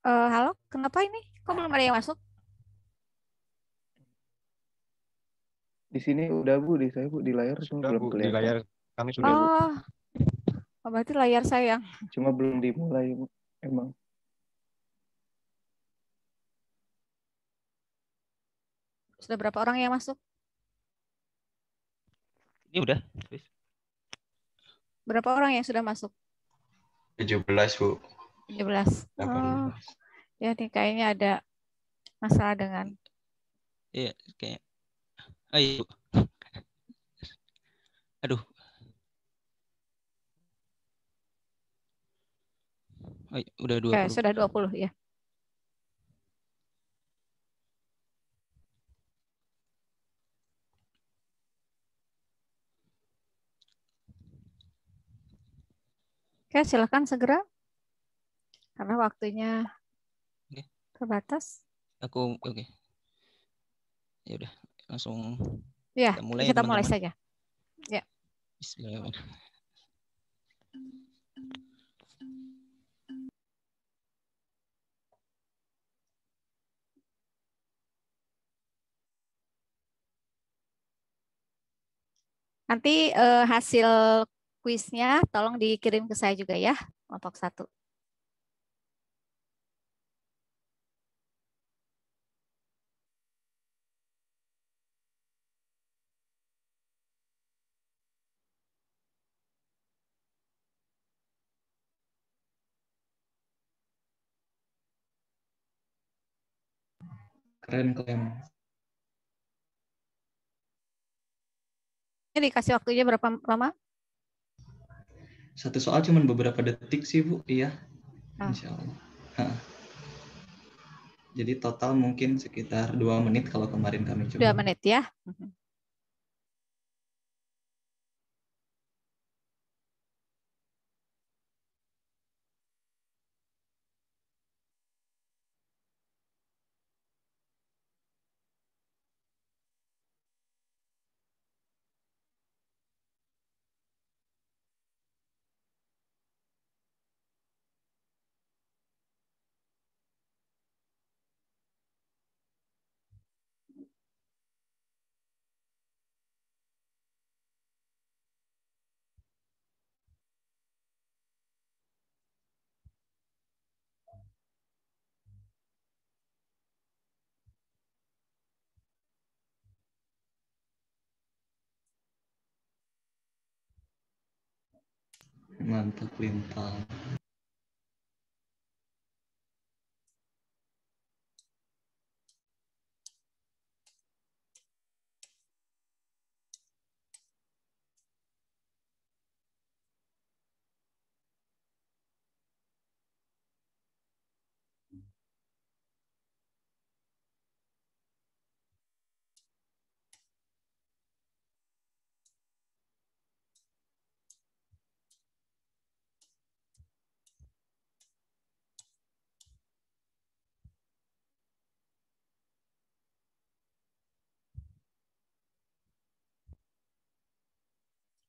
Halo, kenapa ini? Kok belum ada yang masuk? Di sini udah, Bu, di saya, Bu, di layar cuma belum kelihatan. Di layar kami sudah, Bu. Oh, berarti layar saya. Cuma belum dimulai, Bu. Emang. Sudah berapa orang yang masuk? Ini udah. Berapa orang yang sudah masuk? 17, Bu. 17. Oh, ya nih kayaknya ada masalah dengan. Iya, kayak. Ayo. Aduh. Ayo, udah 20. Sudah 20 ya. Oke, silakan segera. Karena waktunya terbatas. Aku oke. Ya udah, langsung ya, kita mulai, kita mulai saja. Ya. Bismillahirrahmanirrahim. Nanti hasil kuisnya tolong dikirim ke saya juga ya, kelompok 1. Keren. Ini dikasih waktunya berapa lama? Satu soal cuma beberapa detik sih, Bu. Iya. Insya Allah. Jadi total mungkin sekitar 2 menit kalau kemarin kami coba. 2 menit ya. Mantap, Lintang.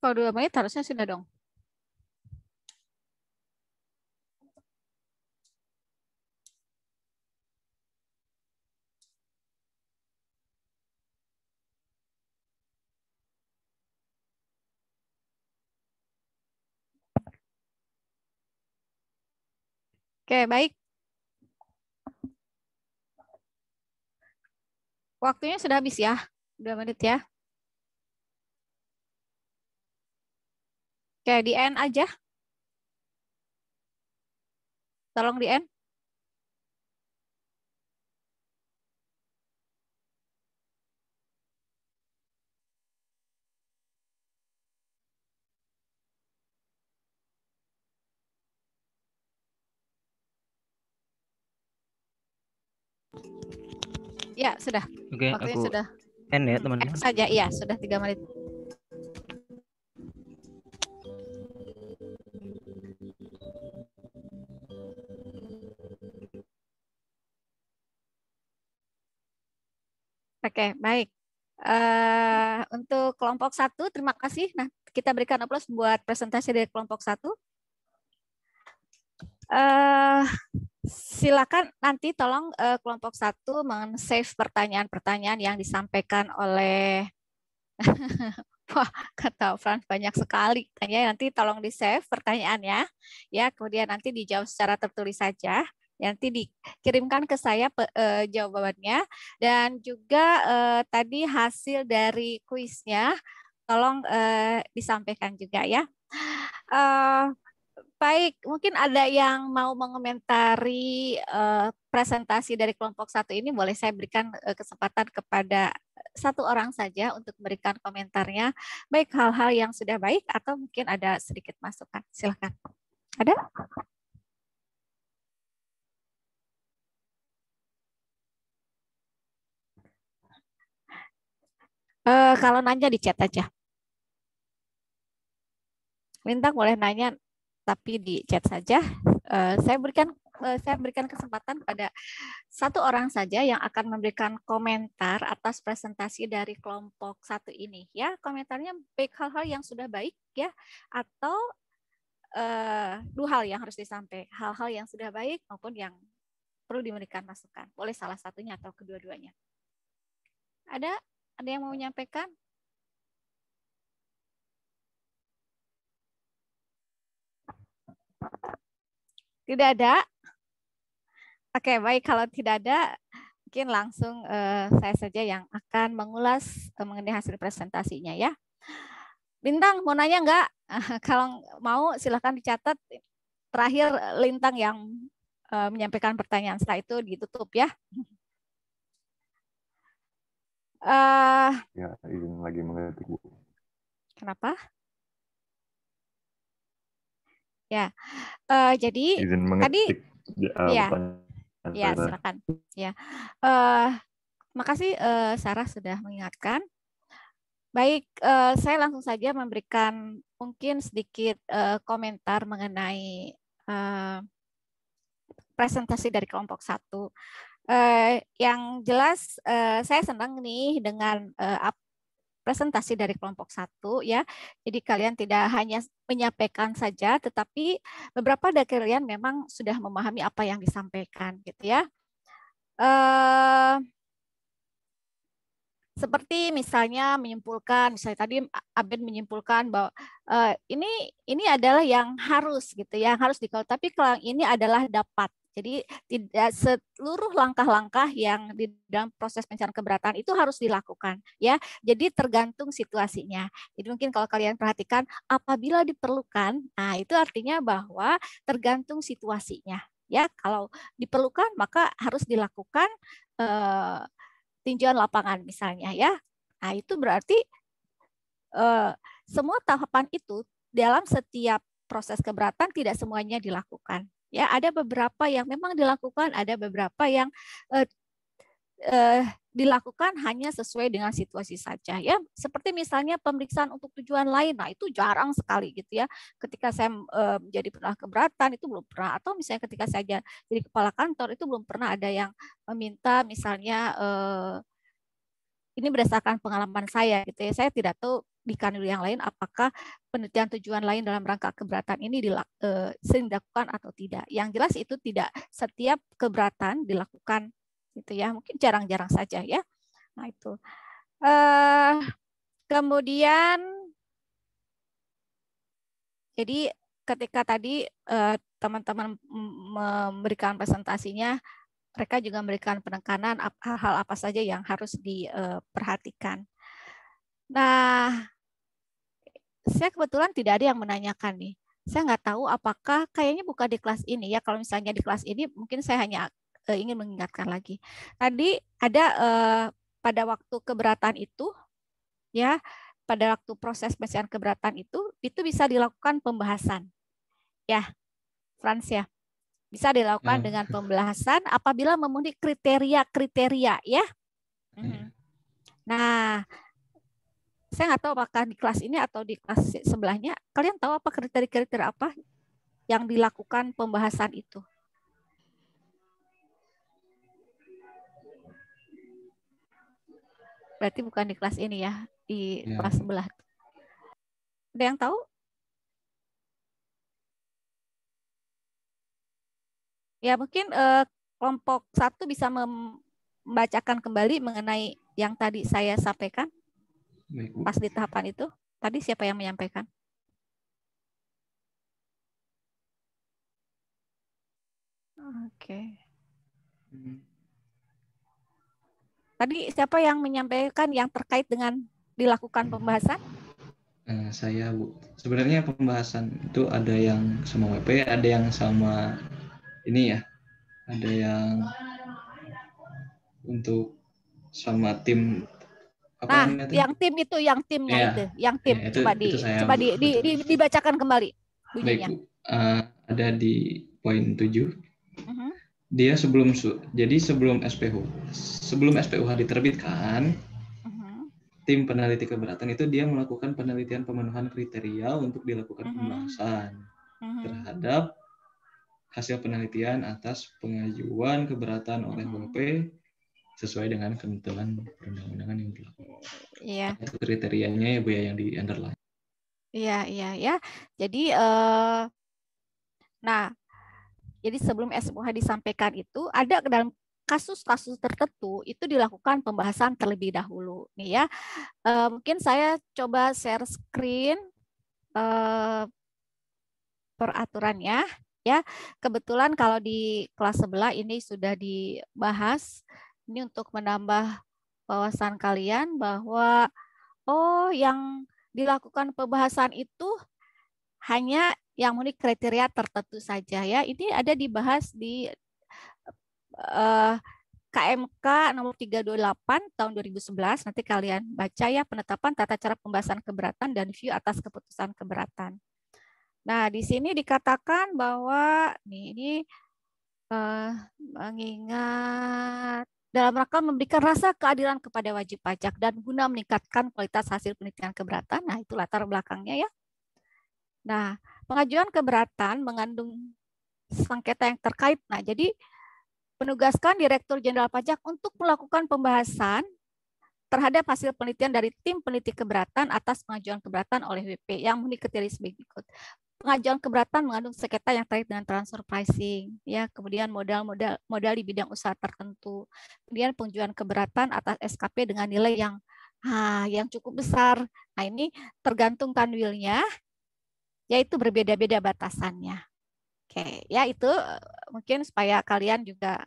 Kalau 2 menit harusnya sudah dong. Oke, baik. Waktunya sudah habis ya. 2 menit ya. Oke, di end aja. Tolong di end. Ya, sudah. Oke, Waktunya aku sudah. end ya, teman-teman. Saja, iya, sudah 3 menit. Oke, baik. Untuk kelompok 1, terima kasih. Nah, kita berikan aplaus buat presentasi dari kelompok 1. Silakan nanti tolong kelompok 1 men-save pertanyaan-pertanyaan yang disampaikan oleh wah, kata Frans banyak sekali. Nanti tolong di-save pertanyaannya ya, kemudian nanti dijawab secara tertulis saja. Nanti dikirimkan ke saya jawabannya, dan juga tadi hasil dari kuisnya tolong disampaikan juga ya. Baik, mungkin ada yang mau mengomentari presentasi dari kelompok 1 ini, boleh saya berikan kesempatan kepada 1 orang saja untuk memberikan komentarnya, baik hal-hal yang sudah baik atau mungkin ada sedikit masukan. Silakan. Ada? Kalau nanya di chat aja. Lintang boleh nanya tapi di chat saja. Saya berikan kesempatan pada 1 orang saja yang akan memberikan komentar atas presentasi dari kelompok 1 ini ya. Komentarnya baik hal-hal yang sudah baik ya, atau 2 hal yang harus disampaikan, hal-hal yang sudah baik maupun yang perlu diberikan masukan. Boleh salah satunya atau kedua-duanya. Ada yang mau menyampaikan? Tidak ada? Oke, baik. Kalau tidak ada, mungkin langsung saya saja yang akan mengulas mengenai hasil presentasinya ya. Lintang, mau nanya enggak? Kalau mau silahkan dicatat. Terakhir Lintang yang menyampaikan pertanyaan, setelah itu ditutup ya. Ya, izin lagi mengetik, Bu. Kenapa? Ya, jadi izin tadi mengetik. ya silakan. Ya, makasih Sarah sudah mengingatkan. Baik, saya langsung saja memberikan mungkin sedikit komentar mengenai presentasi dari kelompok 1. Yang jelas saya senang nih dengan presentasi dari kelompok 1 ya. Jadi kalian tidak hanya menyampaikan saja, tetapi beberapa dari kalian memang sudah memahami apa yang disampaikan gitu ya. Seperti misalnya menyimpulkan, misalnya tadi Abed menyimpulkan bahwa ini adalah yang harus gitu ya, yang harus diketahui, tapi kalau ini adalah dapat Jadi tidak seluruh langkah-langkah yang di dalam proses pencarian keberatan itu harus dilakukan, ya. Jadi tergantung situasinya. Jadi mungkin kalau kalian perhatikan apabila diperlukan, nah itu artinya bahwa tergantung situasinya, ya. Kalau diperlukan maka harus dilakukan tinjauan lapangan misalnya, ya. Nah itu berarti semua tahapan itu dalam setiap proses keberatan tidak semuanya dilakukan. Ya, ada beberapa yang memang dilakukan, ada beberapa yang dilakukan hanya sesuai dengan situasi saja. Ya, seperti misalnya pemeriksaan untuk tujuan lain, nah itu jarang sekali gitu ya. Ketika saya menjadi penolak keberatan itu belum pernah, atau misalnya ketika saya jadi kepala kantor itu belum pernah ada yang meminta misalnya ini berdasarkan pengalaman saya gitu ya. Saya tidak tahu di kanwil yang lain apakah penelitian tujuan lain dalam rangka keberatan ini sering dilakukan atau tidak. Yang jelas itu tidak setiap keberatan dilakukan gitu ya. Mungkin jarang-jarang saja ya. Nah itu. Kemudian jadi ketika tadi teman-teman memberikan presentasinya, mereka juga memberikan penekanan hal-hal apa saja yang harus diperhatikan. Nah, saya kebetulan tidak ada yang menanyakan nih. Saya nggak tahu apakah kayaknya bukan di kelas ini ya. Kalau misalnya di kelas ini mungkin saya hanya ingin mengingatkan lagi. Tadi ada pada waktu keberatan itu, ya, pada waktu proses pencarian keberatan itu bisa dilakukan pembahasan, ya, Frans ya. Bisa dilakukan dengan pembahasan apabila memenuhi kriteria-kriteria, ya. Nah, saya nggak tahu apakah di kelas ini atau di kelas sebelahnya, kalian tahu apa kriteria-kriteria apa yang dilakukan pembahasan itu? Berarti bukan di kelas ini ya, di kelas sebelah. Ada yang tahu? Ya mungkin kelompok 1 bisa membacakan kembali mengenai yang tadi saya sampaikan. Pas di tahapan itu, tadi siapa yang menyampaikan? Oke. Tadi siapa yang menyampaikan yang terkait dengan dilakukan pembahasan? Saya, Bu. Sebenarnya pembahasan itu ada yang sama WP, ada yang sama ini ya, ada yang untuk sama tim. Nah, yang tim itu, yang timnya ya, itu, yang tim. Ya, coba dibacakan kembali bunyinya. Baik, Bu. Ada di poin 7. Dia sebelum SPUH diterbitkan, tim peneliti keberatan itu dia melakukan penelitian pemenuhan kriteria untuk dilakukan pembahasan terhadap hasil penelitian atas pengajuan keberatan oleh WP sesuai dengan ketentuan perundang-undangan yang berlaku. Iya. Itu kriterianya ya Bu ya yang di underline. Iya. Jadi nah, jadi sebelum SPUH disampaikan itu ada dalam kasus-kasus tertentu itu dilakukan pembahasan terlebih dahulu nih ya. Mungkin saya coba share screen peraturannya ya. Kebetulan kalau di kelas sebelah ini sudah dibahas. Ini untuk menambah wawasan kalian bahwa yang dilakukan pembahasan itu hanya yang memenuhi kriteria tertentu saja ya. Ini ada dibahas di KMK nomor 328 tahun 2011. Nanti kalian baca ya, penetapan tata cara pembahasan keberatan dan view atas keputusan keberatan. Nah, di sini dikatakan bahwa ini mengingat dalam rangka memberikan rasa keadilan kepada wajib pajak dan guna meningkatkan kualitas hasil penelitian keberatan. Nah, itu latar belakangnya ya. Nah, pengajuan keberatan mengandung sengketa yang terkait. Nah, jadi menugaskan Direktur Jenderal Pajak untuk melakukan pembahasan terhadap hasil penelitian dari tim peneliti keberatan atas pengajuan keberatan oleh WP yang memenuhi kriteria berikut. Pengajuan keberatan mengandung sengketa yang terkait dengan transfer pricing, ya, kemudian modal di bidang usaha tertentu, kemudian pengajuan keberatan atas SKP dengan nilai yang cukup besar. Nah, ini tergantung kanwilnya, yaitu berbeda-beda batasannya. Oke, ya itu mungkin supaya kalian juga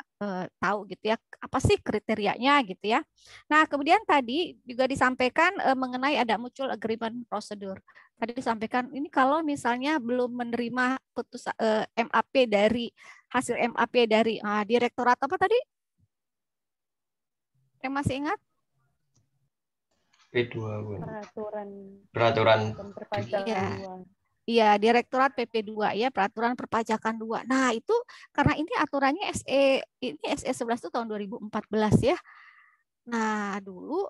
tahu gitu ya, apa sih kriterianya gitu ya. Nah, kemudian tadi juga disampaikan mengenai ada mutual agreement procedure. Tadi disampaikan ini kalau misalnya belum menerima putusan MAP dari hasil MAP dari direktorat apa tadi? Yang masih ingat? P2, Bu. Peraturan Peraturan perpajakan 2. Iya, Direktorat PP2 ya, Peraturan Perpajakan 2. Nah, itu karena ini aturannya ini SE 11 itu tahun 2014 ya. Nah, dulu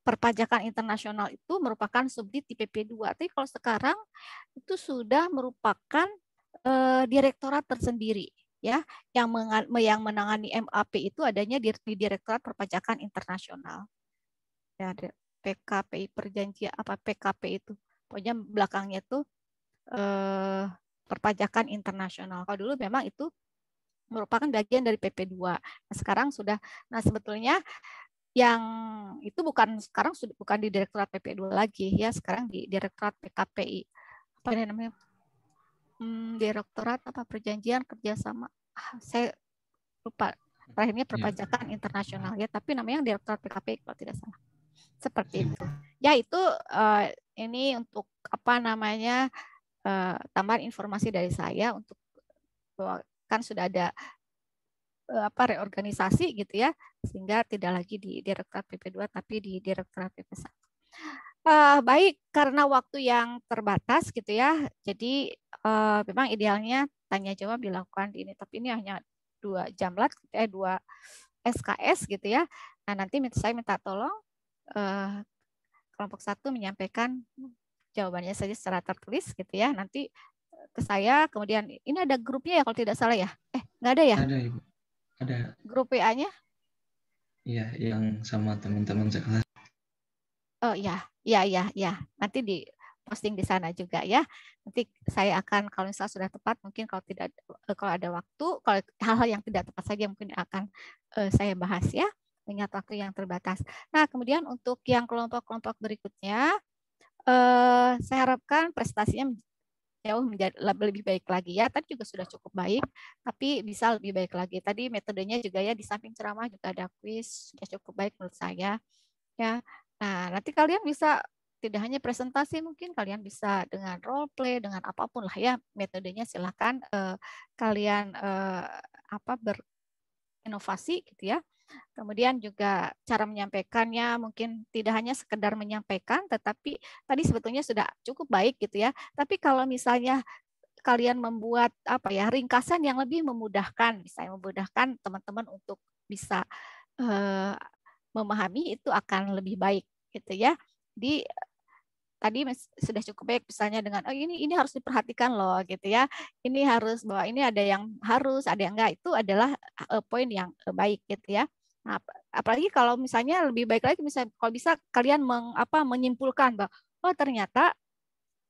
perpajakan internasional itu merupakan subdit di PP2. Tapi kalau sekarang itu sudah merupakan direktorat tersendiri ya, yang menangani MAP itu adanya di Direktorat Perpajakan Internasional. Ya, PKPI perjanjian apa PKP itu. Pokoknya belakangnya itu perpajakan internasional. Kalau dulu memang itu merupakan bagian dari PP2. Nah, sekarang sudah, nah sebetulnya yang itu sekarang sudah bukan di Direktorat PP2 lagi ya, sekarang di Direktorat PKPI. Apa namanya? Direktorat apa perjanjian kerjasama? Saya lupa. Terakhirnya perpajakan internasional ya, tapi namanya Direktorat PKPI kalau tidak salah. Seperti itu. Ya itu ini untuk apa namanya tambahan informasi dari saya untuk kan sudah ada reorganisasi gitu ya, sehingga tidak lagi di Direktorat PP2 tapi di Direktorat PP1. Baik, karena waktu yang terbatas gitu ya, jadi memang idealnya tanya jawab dilakukan di ini, tapi ini hanya 2 jamlat, 2 SKS gitu ya. Nah nanti saya minta tolong kelompok 1 menyampaikan jawabannya saja secara tertulis gitu ya. Nanti ke saya, kemudian ini ada grupnya ya kalau tidak salah ya. Nggak ada ya? Ada, Ibu. Ada. Grup WA-nya? Iya, yang sama teman-teman sekelas. Oh iya. Nanti di posting di sana juga ya. Nanti saya akan kalau misalnya sudah tepat, mungkin kalau ada waktu, kalau hal-hal yang tidak tepat saja mungkin akan saya bahas ya. Ingat waktu yang terbatas. Nah, kemudian untuk yang kelompok-kelompok berikutnya, saya harapkan prestasinya jauh menjadi lebih baik lagi ya. Tadi juga sudah cukup baik, tapi bisa lebih baik lagi. Tadi metodenya juga ya, di samping ceramah juga ada kuis, sudah cukup baik menurut saya. Ya, nah nanti kalian bisa tidak hanya presentasi, mungkin kalian bisa dengan role play, dengan apapun lah ya metodenya. Silakan kalian berinovasi gitu ya. Kemudian juga cara menyampaikannya mungkin tidak hanya sekedar menyampaikan, tetapi tadi sebetulnya sudah cukup baik gitu ya. Tapi kalau misalnya kalian membuat ringkasan yang lebih memudahkan, misalnya memudahkan teman-teman untuk bisa memahami, itu akan lebih baik gitu ya. Tadi sudah cukup baik misalnya dengan ini harus diperhatikan loh gitu ya. Ini harus bahwa ini ada yang harus, ada yang enggak, itu adalah poin yang baik gitu ya. Nah, apalagi kalau misalnya lebih baik lagi misalnya kalau bisa kalian menyimpulkan bahwa ternyata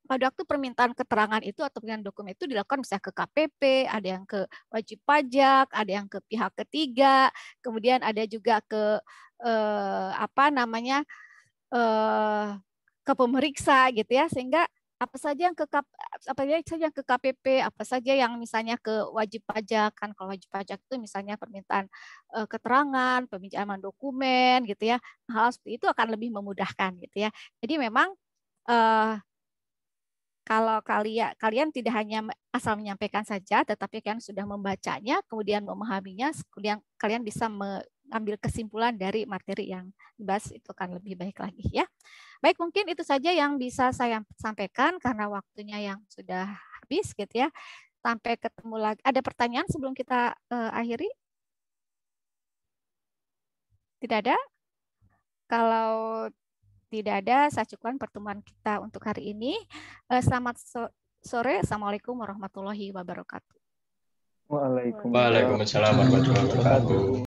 pada waktu permintaan keterangan itu atau permintaan dokumen itu dilakukan misalnya ke KPP, ada yang ke wajib pajak, ada yang ke pihak ketiga, kemudian ada juga ke ke pemeriksa gitu ya, sehingga apa saja yang ke KPP, apa saja yang misalnya ke wajib pajak, kan kalau wajib pajak itu misalnya permintaan keterangan, peminjaman dokumen gitu ya, hal seperti itu akan lebih memudahkan gitu ya. Jadi memang kalau kalian tidak hanya asal menyampaikan saja, tetapi kalian sudah membacanya, kemudian memahaminya, kemudian kalian bisa mengambil kesimpulan dari materi yang dibahas, itu akan lebih baik lagi ya. Baik, mungkin itu saja yang bisa saya sampaikan karena waktunya yang sudah habis gitu ya. Sampai ketemu lagi. Ada pertanyaan sebelum kita akhiri? Tidak ada? Kalau tidak ada, saya cukupkan pertemuan kita untuk hari ini. Selamat sore. Assalamualaikum warahmatullahi wabarakatuh. Waalaikumsalam warahmatullahi wabarakatuh.